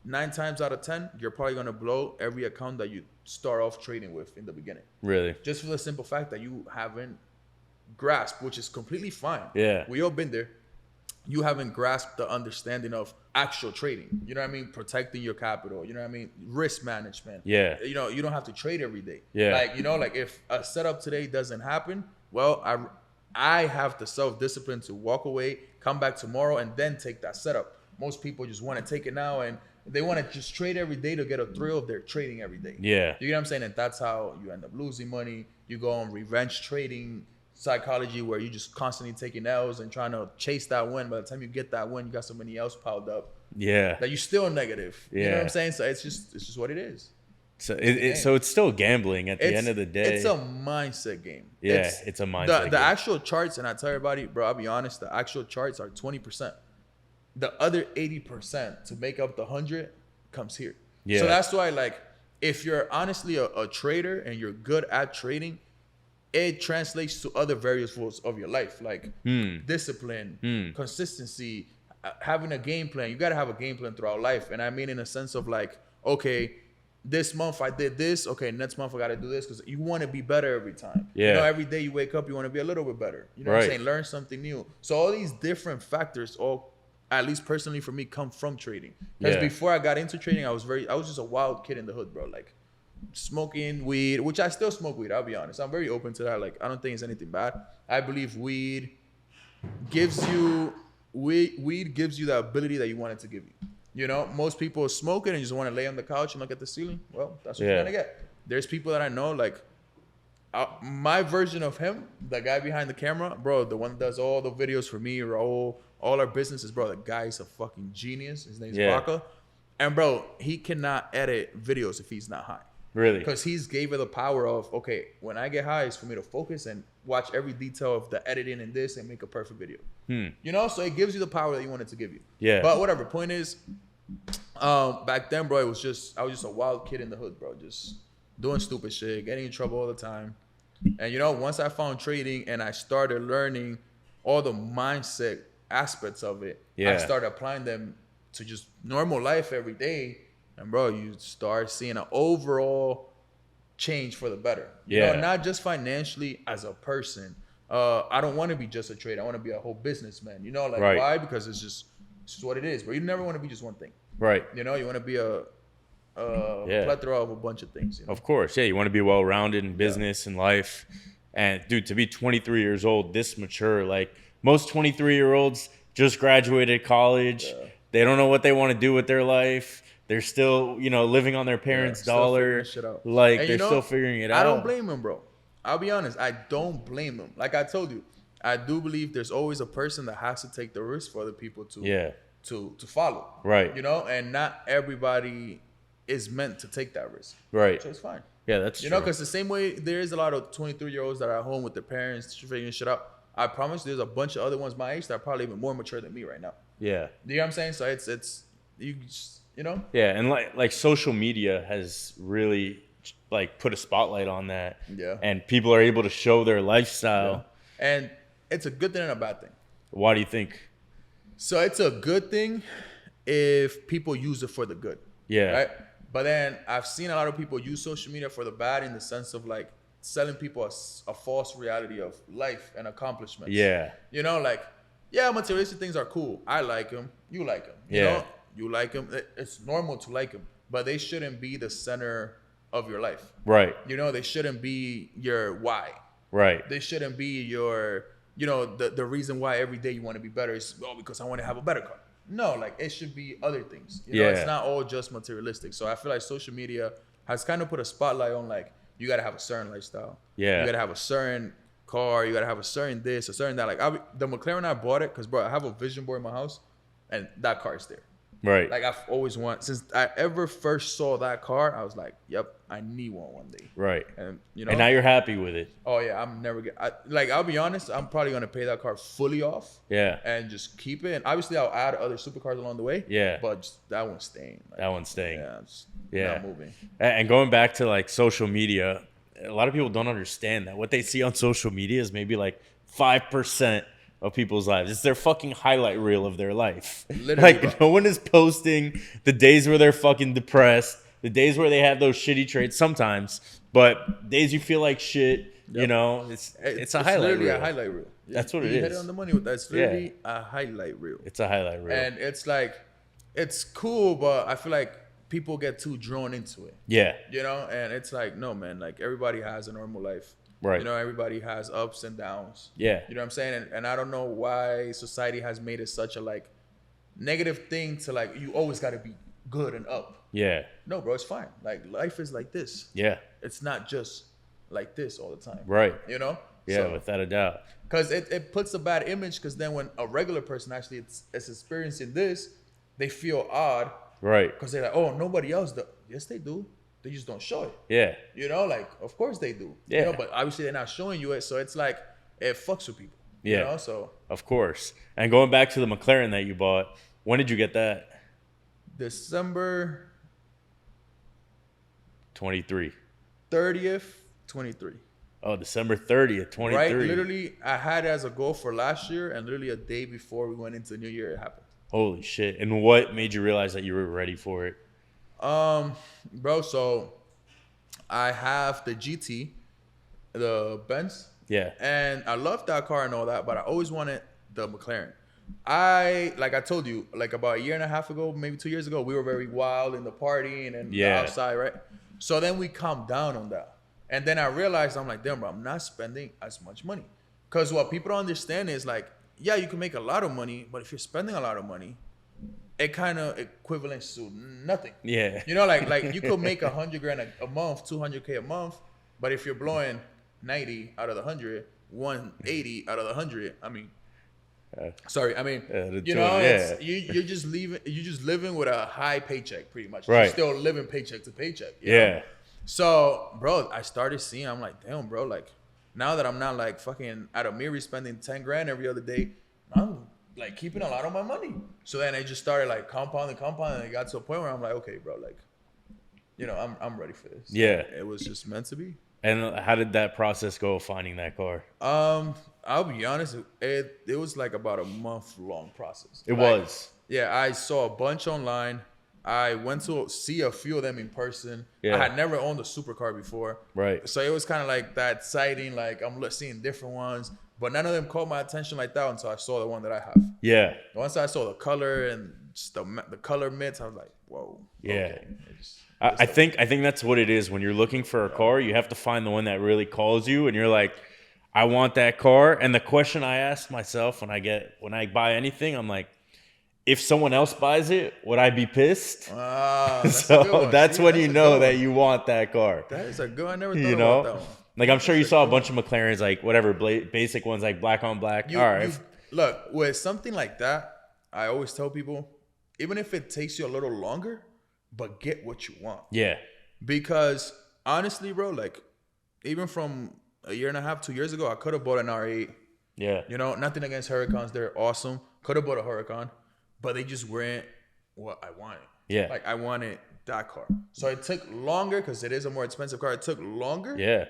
9 times out of 10, you're probably gonna blow every account that you start off trading with in the beginning. Really? Just for the simple fact that you haven't grasped, which is completely fine. Yeah. We all been there. You haven't grasped the understanding of actual trading. You know what I mean? Protecting your capital. You know what I mean? Risk management. Yeah. You know, you don't have to trade every day. Yeah. Like, you know, like if a setup today doesn't happen, well, I have the self-discipline to walk away, come back tomorrow, and then take that setup. Most people just want to take it now and they want to just trade every day to get a thrill of their trading every day. Yeah. You get what I'm saying? And that's how you end up losing money. You go on revenge trading psychology where you just constantly taking L's and trying to chase that win. By the time you get that win, you got so many else piled up. Yeah. That you're still negative. Yeah. You know what I'm saying? So it's just what it is. So it's still gambling at the end of the day. It's a mindset game. Yeah, it's a mindset game. The actual charts, and I tell everybody, bro, I'll be honest, the actual charts are 20%. The other 80% to make up the 100 comes here. Yeah. So that's why, like, if you're honestly a trader and you're good at trading, it translates to other variables of your life, like discipline, consistency, having a game plan. You got to have a game plan throughout life. And I mean in a sense of like, okay, this month I did this. Okay, next month I got to do this, because you want to be better every time. Yeah. You know, every day you wake up, you want to be a little bit better. You know what I'm saying? Learn something new. So all these different factors, all, at least personally for me, come from trading. Because before I got into trading, I was just a wild kid in the hood, bro. Like, smoking weed, which I still smoke weed, I'll be honest. I'm very open to that. Like, I don't think it's anything bad. I believe weed gives you the ability that you want it to give you. You know, most people smoke it and just want to lay on the couch and look at the ceiling. Well, that's what you're gonna get. There's people that I know, like my version of him, the guy behind the camera, bro, the one that does all the videos for me, or all our businesses, bro. The guy's a fucking genius. His name's Baka. And bro, he cannot edit videos if he's not high. Really? Because he's gave it the power of, okay, when I get high, it's for me to focus and watch every detail of the editing and this and make a perfect video. You know, so it gives you the power that you want it to give you. Yeah. But whatever. Point is, back then, bro, I was just a wild kid in the hood, bro. Just doing stupid shit, getting in trouble all the time. And you know, once I found trading and I started learning all the mindset aspects of it, I started applying them to just normal life every day. And bro, you start seeing an overall change for the better. You know, not just financially as a person. I don't want to be just a trader. I want to be a whole businessman. You know, like why? Because it's just what it is. But you never want to be just one thing. Right. You know, you want to be a plethora of a bunch of things. You know? Of course. Yeah, you want to be well-rounded in business and life. And dude, to be 23 years old, this mature, like most 23-year-olds just graduated college. They don't know what they want to do with their life. They're still, you know, living on their parents' dollar. Like, and they're still figuring it out. I don't blame them, bro. I'll be honest. I don't blame them. Like I told you, I do believe there's always a person that has to take the risk for other people to to follow. Right. You know, and not everybody is meant to take that risk. Right. So it's fine. Yeah, that's you true. know, because the same way there is a lot of 23-year-olds that are at home with their parents figuring shit out. I promise there's a bunch of other ones my age that are probably even more mature than me right now. Yeah. You know what I'm saying? So it's you know. Yeah, and like social media has really like put a spotlight on that. Yeah. And people are able to show their lifestyle. Yeah. And it's a good thing and a bad thing. Why do you think? So it's a good thing if people use it for the good. Yeah. Right. But then I've seen a lot of people use social media for the bad in the sense of like selling people a false reality of life and accomplishments. Yeah. You know, like, yeah, materialistic things are cool. I like them. You like them. You know, you like them. It's normal to like them, but they shouldn't be the center of your life. Right. You know, they shouldn't be your why. Right. They shouldn't be your, you know, the reason why every day you want to be better is, oh, because I want to have a better car. No, like it should be other things. You know, it's not all just materialistic. So I feel like social media has kind of put a spotlight on like, you got to have a certain lifestyle. Yeah. You got to have a certain car. You got to have a certain this, a certain that. Like the McLaren, I bought it because, bro, I have a vision board in my house and that car is there. Right. Like I've always wanted, since I ever first saw that car, I was like, yep, I need one day. Right. And you know, and now you're happy with it. Oh yeah, I'm never like I'll be honest, I'm probably gonna pay that car fully off. Yeah. And just keep it. And obviously I'll add other supercars along the way. Yeah. But just, that one's staying. Like, that one's staying. Yeah. It's not moving. And going back to like social media, a lot of people don't understand that what they see on social media is maybe like 5% of people's lives. It's their fucking highlight reel of their life. Literally, like no one is posting the days where they're fucking depressed, the days where they have those shitty traits sometimes, but days you feel like shit. Yep. You know, it's a highlight reel. A highlight reel. Yeah. That's what it is. You hit it on the money with that. It's literally a highlight reel. It's a highlight reel. And it's like, it's cool, but I feel like people get too drawn into it. Yeah. You know, and it's like, no, man, like everybody has a normal life. Right. You know, everybody has ups and downs. Yeah. You know what I'm saying? And I don't know why society has made it such a like negative thing to like, you always got to be good and up. Yeah. No, bro, it's fine. Like life is like this. Yeah. It's not just like this all the time. Right. You know? Yeah, so, without a doubt. Because it puts a bad image because then when a regular person actually is experiencing this, they feel odd. Right. Because they're like, oh, nobody else does. Yes, they do. They just don't show it. Yeah. You know, like, of course they do. Yeah. You know, but obviously they're not showing you it. So it's like, it fucks with people. Yeah. You know, so. Of course. And going back to the McLaren that you bought, when did you get that? December 23. 30th, 23. Oh, December 30th, 23. Right? Literally, I had it as a goal for last year. And literally a day before we went into the new year, it happened. Holy shit. And what made you realize that you were ready for it? Bro, so I have the GT, the Benz. Yeah. And I love that car and all that, but I always wanted the McLaren. Like I told you, like about a year and a half ago, maybe 2 years ago, we were very wild in the partying and the outside, right? So then we calmed down on that. And then I realized, I'm like, damn, bro, I'm not spending as much money. Because what people don't understand is like, yeah, you can make a lot of money, but if you're spending a lot of money, it kind of equivalents to nothing. Yeah. You know, like you could make $100,000 a month, $200K a month, but if you're blowing 90 out of the 100, 180 out of the 100, I mean, you know, you're just living with a high paycheck pretty much. Right. You're still living paycheck to paycheck. You know? So, bro, I started seeing, I'm like, damn, bro, like now that I'm not like fucking at a Miri spending 10 grand every other day, I'm like keeping a lot of my money. So then I just started like compounding. And it got to a point where I'm like, okay, bro, like, you know, I'm ready for this. Yeah. It was just meant to be. And how did that process go, finding that car? I'll be honest, it was like about a month-long process. It was. Yeah, I saw a bunch online. I went to see a few of them in person. Yeah. I had never owned a supercar before. Right. So it was kind of like that exciting, like I'm seeing different ones, but none of them caught my attention like that until I saw the one that I have. Yeah. Once I saw the color and just the color mitts, I was like, whoa. Yeah. Okay. I think that's what it is. When you're looking for a car, you have to find the one that really calls you, and you're like, I want that car. And the question I ask myself when I buy anything, I'm like, if someone else buys it, would I be pissed? So that's when you know that you want that car. That is a good one. I never thought about that one. Like, I'm sure you saw a bunch of McLarens, like whatever basic ones, like black on black. All right. Look, with something like that, I always tell people, even if it takes you a little longer, but get what you want. Yeah. Because honestly, bro, like even from a year and a half, 2 years ago, I could have bought an R8. Yeah. You know, nothing against Huracans. They're awesome. Could have bought a Huracan, but they just weren't what I wanted. Yeah. Like I wanted that car. So it took longer because it is a more expensive car. It took longer. Yeah.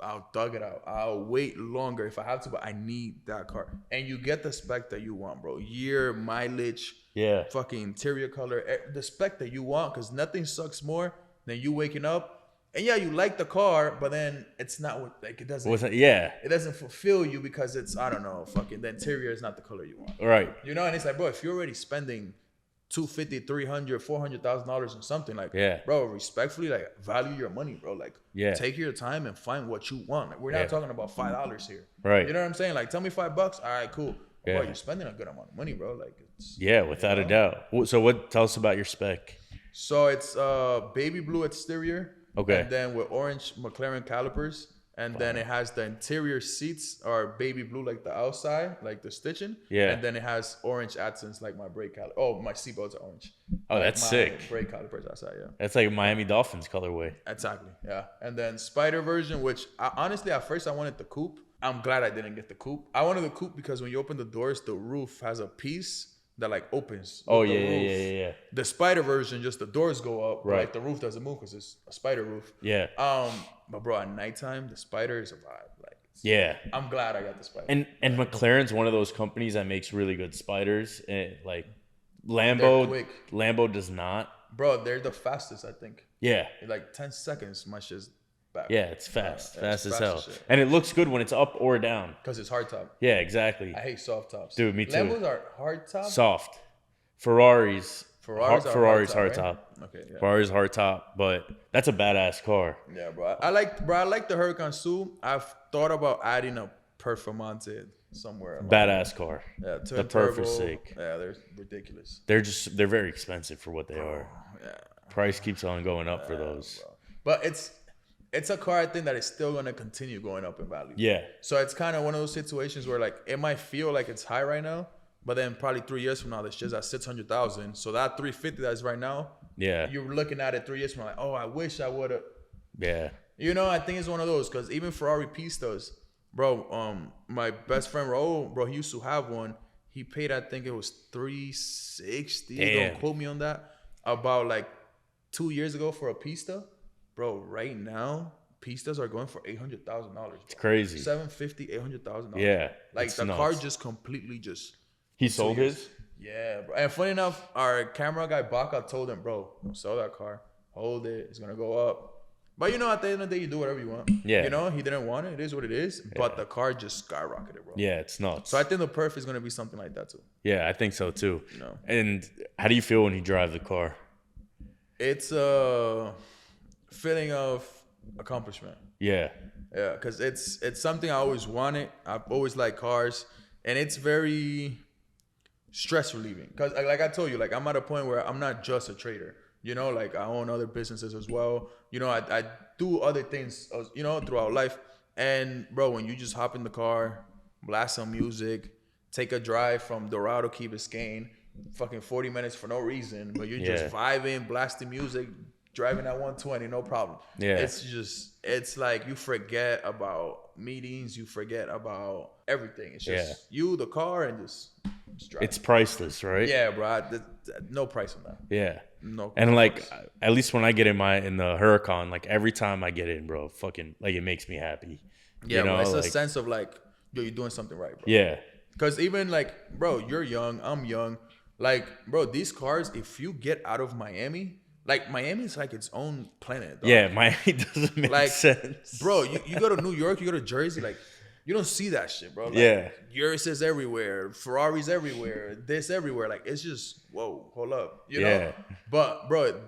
I'll dug it out. I'll wait longer if I have to, but I need that car. And you get the spec that you want, bro. Year, mileage, fucking interior color, the spec that you want, because nothing sucks more than you waking up. And yeah, you like the car, but then it's not what, like, it doesn't. It doesn't fulfill you because it's, I don't know, fucking the interior is not the color you want. Right. You know, and it's like, bro, if you're already spending $250,000, $300,000, $400,000 on something, like, bro, respectfully, like, value your money, bro. Like, take your time and find what you want. Like, we're not talking about $5 here. Right. You know what I'm saying? Like, tell me $5. All right, cool. Bro, you're spending a good amount of money, bro. Like, it's without a doubt. So tell us about your spec. So it's baby blue exterior. Okay. And then with orange McLaren calipers. And then it has the interior seats are baby blue, like the outside, like the stitching. Yeah. And then it has orange accents, like my brake caliper. Oh, my seatbelts are orange. Oh, that's sick. Brake calipers outside, That's like a Miami Dolphins colorway. Exactly, yeah. And then Spider version, which honestly, at first I wanted the coupe. I'm glad I didn't get the coupe. I wanted the coupe because when you open the doors, the roof has a piece that like opens. Oh, yeah. The Spider version, just the doors go up, right? Like the roof doesn't move because it's a Spider roof. Yeah. But bro, at nighttime, the Spider is a vibe. Like, I'm glad I got the Spider. And McLaren's one of those companies that makes really good Spiders. And like Lambo does not. Bro, they're the fastest, I think. Yeah. Like 10 seconds, my shit's back. Yeah, it's fast. Fast as hell. And it looks good when it's up or down. Because it's hard top. Yeah, exactly. I hate soft tops. Dude, me too. Lambos are hard top? Soft. Ferrari's hard top. Okay, yeah. Ferrari's hard top, but that's a badass car. Yeah, bro. I like the Huracan too. I've thought about adding a Performante somewhere. Badass car. Yeah, the Perf is sick. Yeah, they're ridiculous. They're very expensive for what they are. Yeah. Price keeps on going up for those. Bro. But it's a car, I think, that is still going to continue going up in value. Yeah. So it's kind of one of those situations where, like, it might feel like it's high right now, but then probably 3 years from now, it's just at 600,000. So that 350 that is right now, you're looking at it 3 years from now, like, oh, I wish I would have. Yeah. You know, I think it's one of those, because even Ferrari Pistas, bro, my best friend Raul, bro, he used to have one. He paid, I think it was $360. Don't quote me on that. About like 2 years ago for a Pista. Bro, right now, Pistas are going for $800,000. It's crazy. $750,000, $800,000. Yeah. Like the car just completely just. He sold his? Yeah, bro. And funny enough, our camera guy Baca told him, bro, don't sell that car. Hold it. It's gonna go up. But you know, at the end of the day, you do whatever you want. Yeah. You know, he didn't want it. It is what it is. Yeah. But the car just skyrocketed, bro. Yeah, it's nuts. So I think the Perf is gonna be something like that too. Yeah, I think so too. You know. And how do you feel when you drive the car? It's a feeling of accomplishment. Yeah. Yeah, because it's something I always wanted. I've always liked cars, and it's very stress relieving. Because like I told you, like I'm at a point where I'm not just a trader. You know, like I own other businesses as well. You know, I do other things, you know, throughout life. And bro, when you just hop in the car, blast some music, take a drive from Dorado, Key Biscayne, fucking 40 minutes for no reason, but you're just vibing, blasting music, driving at 120, no problem. Yeah. It's like you forget about meetings, you forget about everything. It's just you, the car, and just drive. It's priceless, right? Yeah, bro. No price on that. Yeah. No. And like, at least when I get in the Huracan, like every time I get in, bro, fucking like it makes me happy. Yeah, you know? Bro, it's like, a sense of like, yo, you're doing something right, bro. Yeah. Because even like, bro, you're young, I'm young. Like, bro, these cars, if you get out of Miami, like Miami is like its own planet. Dog. Yeah, Miami doesn't make sense. Bro, you go to New York, you go to Jersey, like, you don't see that shit, bro. Like, Urus everywhere, Ferraris everywhere, this everywhere. Like, it's just, whoa, hold up. You know? But, bro,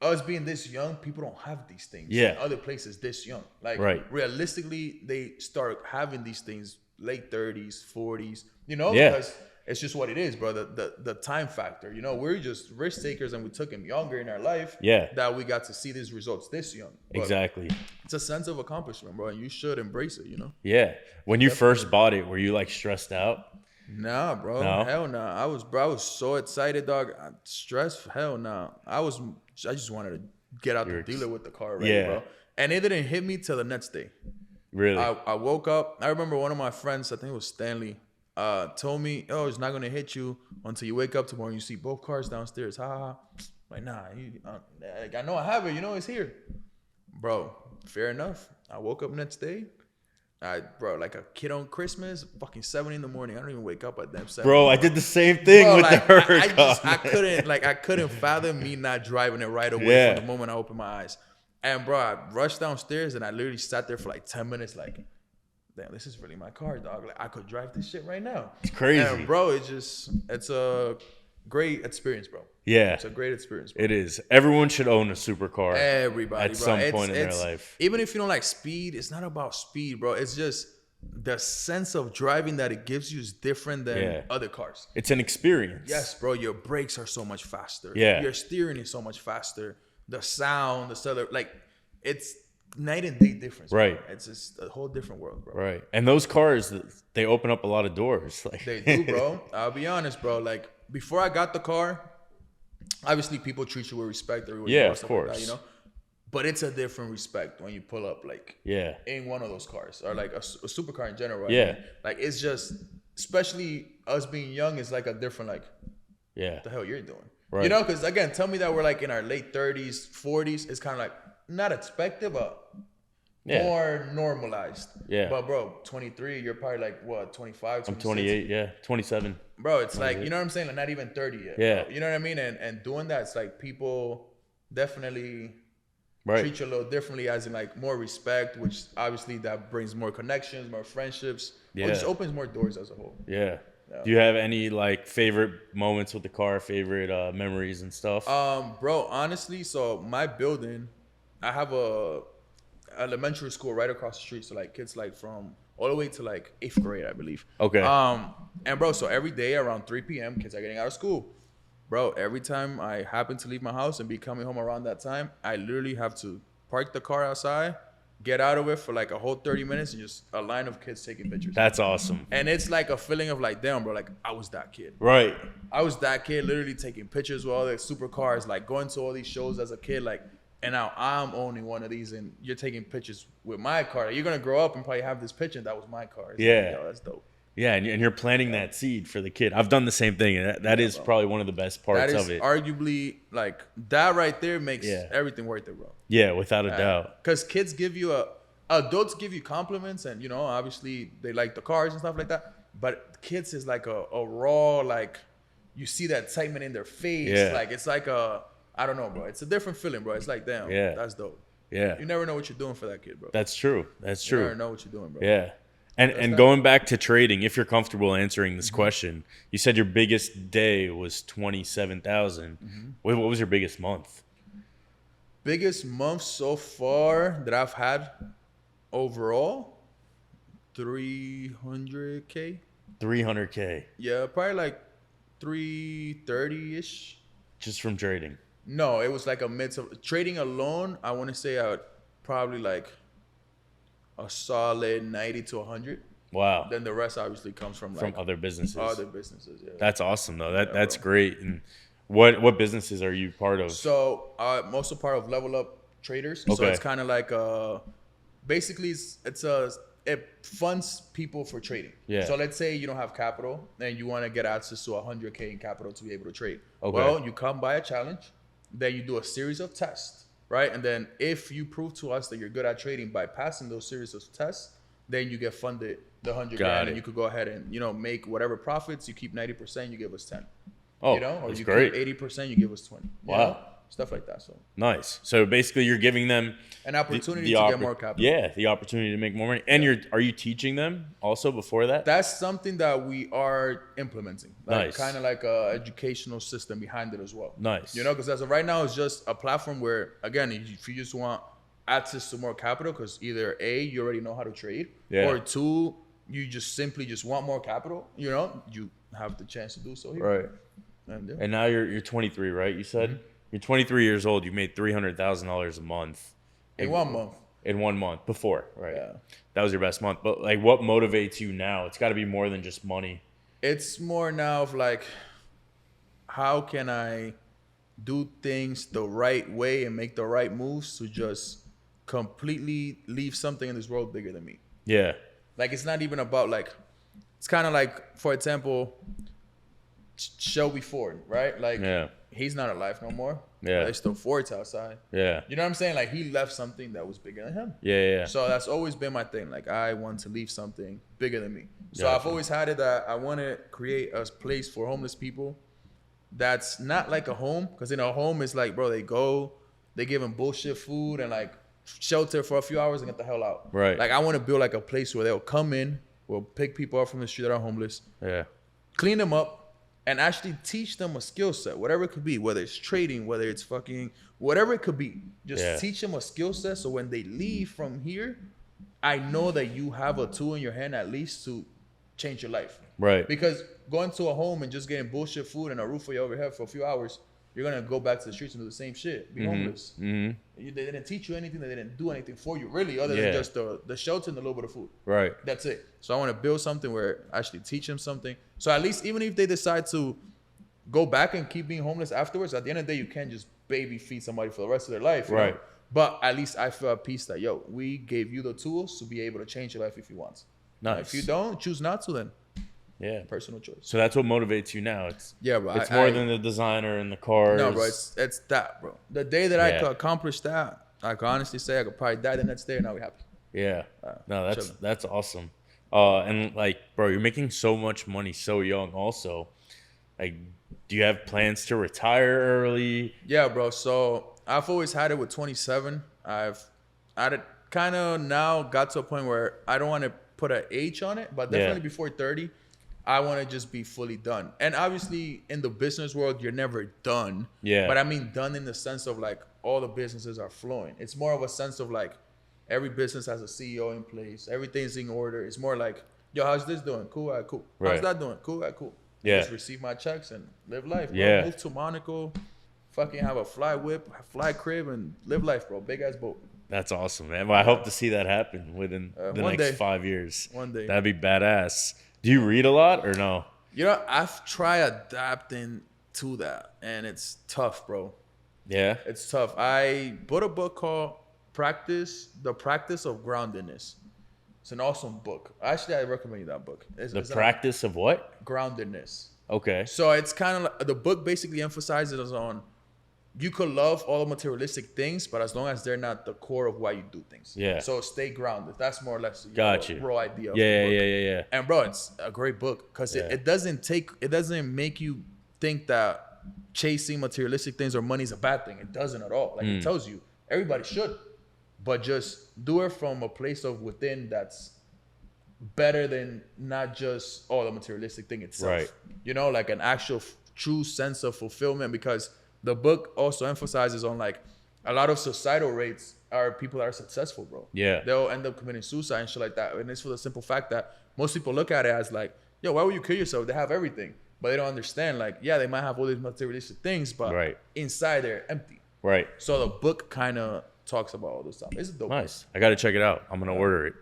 us being this young, people don't have these things. In other places this young. Like, realistically, they start having these things late 30s, 40s, you know? Because it's just what it is, bro. The time factor. You know, we're just risk takers, and we took him younger in our life. Yeah. That we got to see these results this young. But exactly. It's a sense of accomplishment, bro. And you should embrace it, you know? Yeah. When you first bought it, were you like stressed out? Nah, bro. No? Hell nah. I was so excited, dog. Stressed. Hell nah. I just wanted to get out the dealer with the car ready, bro. And it didn't hit me till the next day. Really? I woke up. I remember one of my friends, I think it was Stanley, told me, "Oh, it's not gonna hit you until you wake up tomorrow and you see both cars downstairs." Ha ha. Like, nah, I know I have it. You know it's here, bro. Fair enough. I woke up next day. Bro, like a kid on Christmas, fucking 7 in the morning. I don't even wake up at them 7. Bro, I did the same thing with like, the Huracan. I couldn't fathom me not driving it right away from the moment I opened my eyes. And bro, I rushed downstairs and I literally sat there for like 10 minutes, like, damn, this is really my car, dog. Like, I could drive this shit right now. It's crazy. And bro, it's a great experience, bro. Yeah. It's a great experience, bro. It is. Everyone should own a supercar. Everybody, at some point in their life. Even if you don't like speed, it's not about speed, bro. It's just the sense of driving that it gives you is different than other cars. It's an experience. Yes, bro. Your brakes are so much faster. Yeah. Your steering is so much faster. The sound, the cellular, like, it's night and day difference. Right. Bro. It's just a whole different world, bro. Right. And those cars, they open up a lot of doors. Like they do, bro. I'll be honest, bro. Like, before I got the car, obviously people treat you with respect. Yeah, of course. Like that, you know? But it's a different respect when you pull up, like, in one of those cars, or like a supercar in general. Right? Yeah. Like, it's just, especially us being young, it's like a different, like, what the hell you're doing. Right. You know, because again, tell me that we're like in our late 30s, 40s. It's kind of like not expected, but more normalized. Yeah. But bro, 23, you're probably like what, 25, 26? I'm 28, 27. Bro, it's like, you know what I'm saying? Like, not even 30 yet. Yeah. Bro. You know what I mean? And doing that, it's like people definitely treat you a little differently, as in like more respect, which obviously that brings more connections, more friendships. Yeah. It just opens more doors as a whole. Yeah. Do you have any like favorite moments with the car, favorite memories and stuff? Bro, honestly, so my building, I have a elementary school right across the street. So like kids like from all the way to like 8th grade, I believe. Okay. And bro, so every day around 3 p.m., kids are getting out of school. Bro, every time I happen to leave my house and be coming home around that time, I literally have to park the car outside, get out of it for like a whole 30 minutes, and just a line of kids taking pictures. That's awesome. And it's like a feeling of like, damn, bro, like I was that kid. Right. I was that kid literally taking pictures with all the supercars, like going to all these shows as a kid, like, and now I'm owning one of these and you're taking pictures with my car. You're going to grow up and probably have this picture that was my car. It's like, yo, that's dope. Yeah, and you're planting that seed for the kid. I've done the same thing, and that is probably one of the best parts of it. Arguably, like, that right there makes everything worth it, bro. Yeah, without a doubt. Because kids give you adults give you compliments, and, you know, obviously they like the cars and stuff like that. But kids is like a raw, like, you see that excitement in their face. Yeah. Like, it's like I don't know, bro. It's a different feeling, bro. It's like, damn, that's dope. Yeah. You never know what you're doing for that kid, bro. That's true. That's true. You never know what you're doing, bro. Yeah. And going back to trading, if you're comfortable answering this question, you said your biggest day was 27,000. What was your biggest month? Biggest month so far that I've had overall, 300K. 300K. Yeah, probably like 330-ish. Just from trading? No, it was like a mix of trading alone. I want to say I would probably like a solid 90 to 100. Wow. Then the rest obviously comes from like other businesses. Other businesses, yeah. That's awesome though. That's great. And what businesses are you part of? So I'm also part of Level Up Traders. Okay. So it's kind of like basically it funds people for trading. Yeah. So let's say you don't have capital and you want to get access to 100K in capital to be able to trade. Okay. Well, you come by a challenge, then you do a series of tests. Right, and then if you prove to us that you're good at trading by passing those series of tests, then you get funded the 100 grand, and you could go ahead and, you know, make whatever profits. You keep 90%, you give us 10. Oh, you know, or that's you great. Keep 80%, you give us 20. Wow, you know? Stuff like that. So nice. So basically, you're giving them an opportunity to get more capital. Yeah, the opportunity to make more money. And are you teaching them also before that? That's something that we are implementing. Like, kind of like a educational system behind it as well. Nice. You know, because as of right now, it's just a platform where, again, if you just want access to more capital, because either A, you already know how to trade, or 2, you just simply just want more capital, you know, you have the chance to do so here. Right. And now you're 23, right? You said? You're 23 years old. You made $300,000 a month. In 1 month. In 1 month. Before, right? Yeah. That was your best month. But like, what motivates you now? It's got to be more than just money. It's more now of like, how can I do things the right way and make the right moves to just completely leave something in this world bigger than me. Yeah. Like, it's not even about like, it's kind of like, for example, Shelby Ford, right? Like, he's not alive no more. Yeah. There's still Fords outside. Yeah. You know what I'm saying? Like, he left something that was bigger than him. Yeah. So that's always been my thing. Like, I want to leave something bigger than me. So I've always had it that I want to create a place for homeless people that's not like a home. Because in a home, it's like, bro, they go, they give them bullshit food and like shelter for a few hours and get the hell out. Right. Like, I want to build like a place where they'll come in, we'll pick people up from the street that are homeless. Yeah. Clean them up. And actually teach them a skill set, whatever it could be, whether it's trading, whether it's fucking, whatever it could be. Just teach them a skill set so when they leave from here, I know that you have a tool in your hand at least to change your life. Right. Because going to a home and just getting bullshit food and a roof over your head for a few hours, you're going to go back to the streets and do the same shit, be homeless. They didn't teach you anything. They didn't do anything for you, really, other than just the shelter and a little bit of food. Right. That's it. So I want to build something where I actually teach them something. So at least even if they decide to go back and keep being homeless afterwards, at the end of the day, you can't just baby feed somebody for the rest of their life. Right. Know? But at least I feel at peace that, yo, we gave you the tools to be able to change your life if you want. Nice. If you don't, choose not to then. Yeah. Personal choice. So that's what motivates you now. It's bro. It's more than the designer and the cars. No, bro. It's that, bro. The day that I could accomplish that, I could honestly say I could probably die the next day and I'll be happy. Yeah. No, that's awesome. And like, bro, you're making so much money so young also. Like, do you have plans to retire early? Yeah, bro. So I've always had it with 27. I've kind of now got to a point where I don't want to put an age on it, but definitely before 30, I want to just be fully done. And obviously in the business world, you're never done. Yeah. But I mean done in the sense of like all the businesses are flowing. It's more of a sense of like every business has a CEO in place. Everything's in order. It's more like, yo, how's this doing? Cool, all right, cool. How's that doing? Cool, all right, cool. Yeah. Just receive my checks and live life, bro. Yeah. Move to Monaco, fucking have a fly whip, fly crib, and live life, bro. Big ass boat. That's awesome, man. Well, I hope to see that happen within the next 5 years. One day. That'd be badass. Do you read a lot or no? You know, I've tried adapting to that, and it's tough, bro. Yeah? It's tough. I bought a book called The Practice of Groundedness. It's an awesome book. Actually, I recommend you that book. It's practice of what? Groundedness. Okay. So it's kind of like, the book basically emphasizes on you could love all the materialistic things, but as long as they're not the core of why you do things. Yeah. So stay grounded. That's more or less the raw idea of the book. Yeah. And bro, it's a great book because it doesn't make you think that chasing materialistic things or money is a bad thing. It doesn't at all. Like it tells you everybody should, but just do it from a place of within that's better than not just the materialistic thing itself. Right. You know, like an actual true sense of fulfillment, because the book also emphasizes on like a lot of societal rates are people that are successful, bro. Yeah. They'll end up committing suicide and shit like that. And it's for the simple fact that most people look at it as like, yo, why would you kill yourself? They have everything. But they don't understand, like, yeah, they might have all these materialistic things, but inside they're empty. Right. So the book kind of talks about all this stuff. It's a dope book. I got to check it out. I'm going to order it.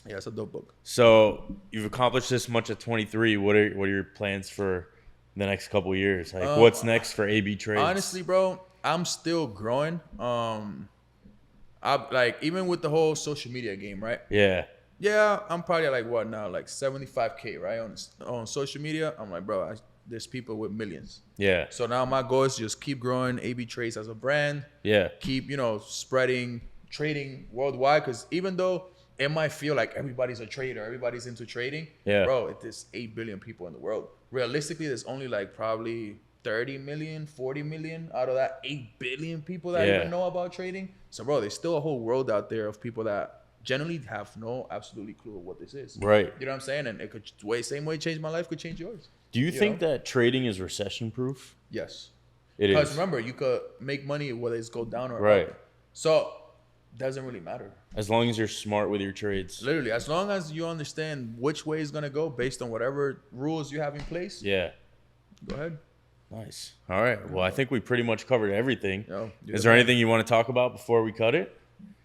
Yeah, it's a dope book. So you've accomplished this much at 23. What are your plans for the next couple of years? Like, what's next for AB Trades? Honestly, bro, I'm still growing. I like, even with the whole social media game, right? Yeah. Yeah, I'm probably like what now, like 75K, right? On social media, I'm like, bro, there's people with millions. Yeah. So now my goal is just keep growing AB Trades as a brand. Yeah. Keep, spreading trading worldwide, because even though it might feel like everybody's a trader, everybody's into trading, bro, there's 8 billion people in the world. Realistically, there's only like probably 30 million, 40 million out of that 8 billion people that even know about trading. So, bro, there's still a whole world out there of people that generally have no absolutely clue of what this is. Right. You know what I'm saying? And it could same way change my life could change yours. Do you think that trading is recession proof? Yes. It is. Because remember, you could make money whether it's go down or up. So doesn't really matter. As long as you're smart with your trades. Literally, as long as you understand which way it's gonna go based on whatever rules you have in place. Yeah. Go ahead. Nice. All right. Well, I think we pretty much covered everything. Is there thing. anything you want to talk about before we cut it?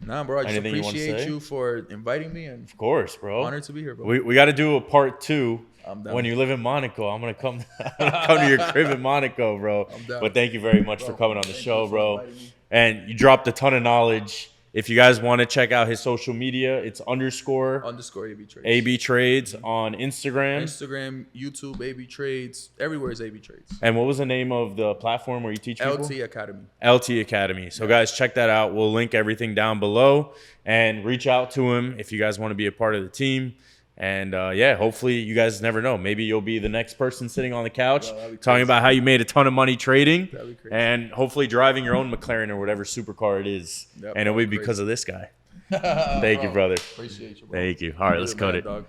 Nah, bro. I just Anything appreciate you for inviting me, and of course, bro. Honored to be here, bro. We got to do a part 2 I'm down. When you live in Monaco, I'm gonna come to your crib in Monaco, bro. I'm down. But thank you very much for coming on the show, bro. And you dropped a ton of knowledge. If you guys want to check out his social media, it's __ AB Trades. AB Trades on Instagram. Instagram, YouTube, AB Trades. Everywhere is AB Trades. And what was the name of the platform where you teach people? LT Academy. LT Academy. So guys, check that out. We'll link everything down below and reach out to him if you guys want to be a part of the team. And yeah, hopefully you guys never know. Maybe you'll be the next person sitting on the couch talking about how you made a ton of money trading and hopefully driving your own McLaren or whatever supercar it is. Yep, and it'll be because of this guy. Thank you, brother. Appreciate you, bro. Thank you. All right, let's cut it. Dog.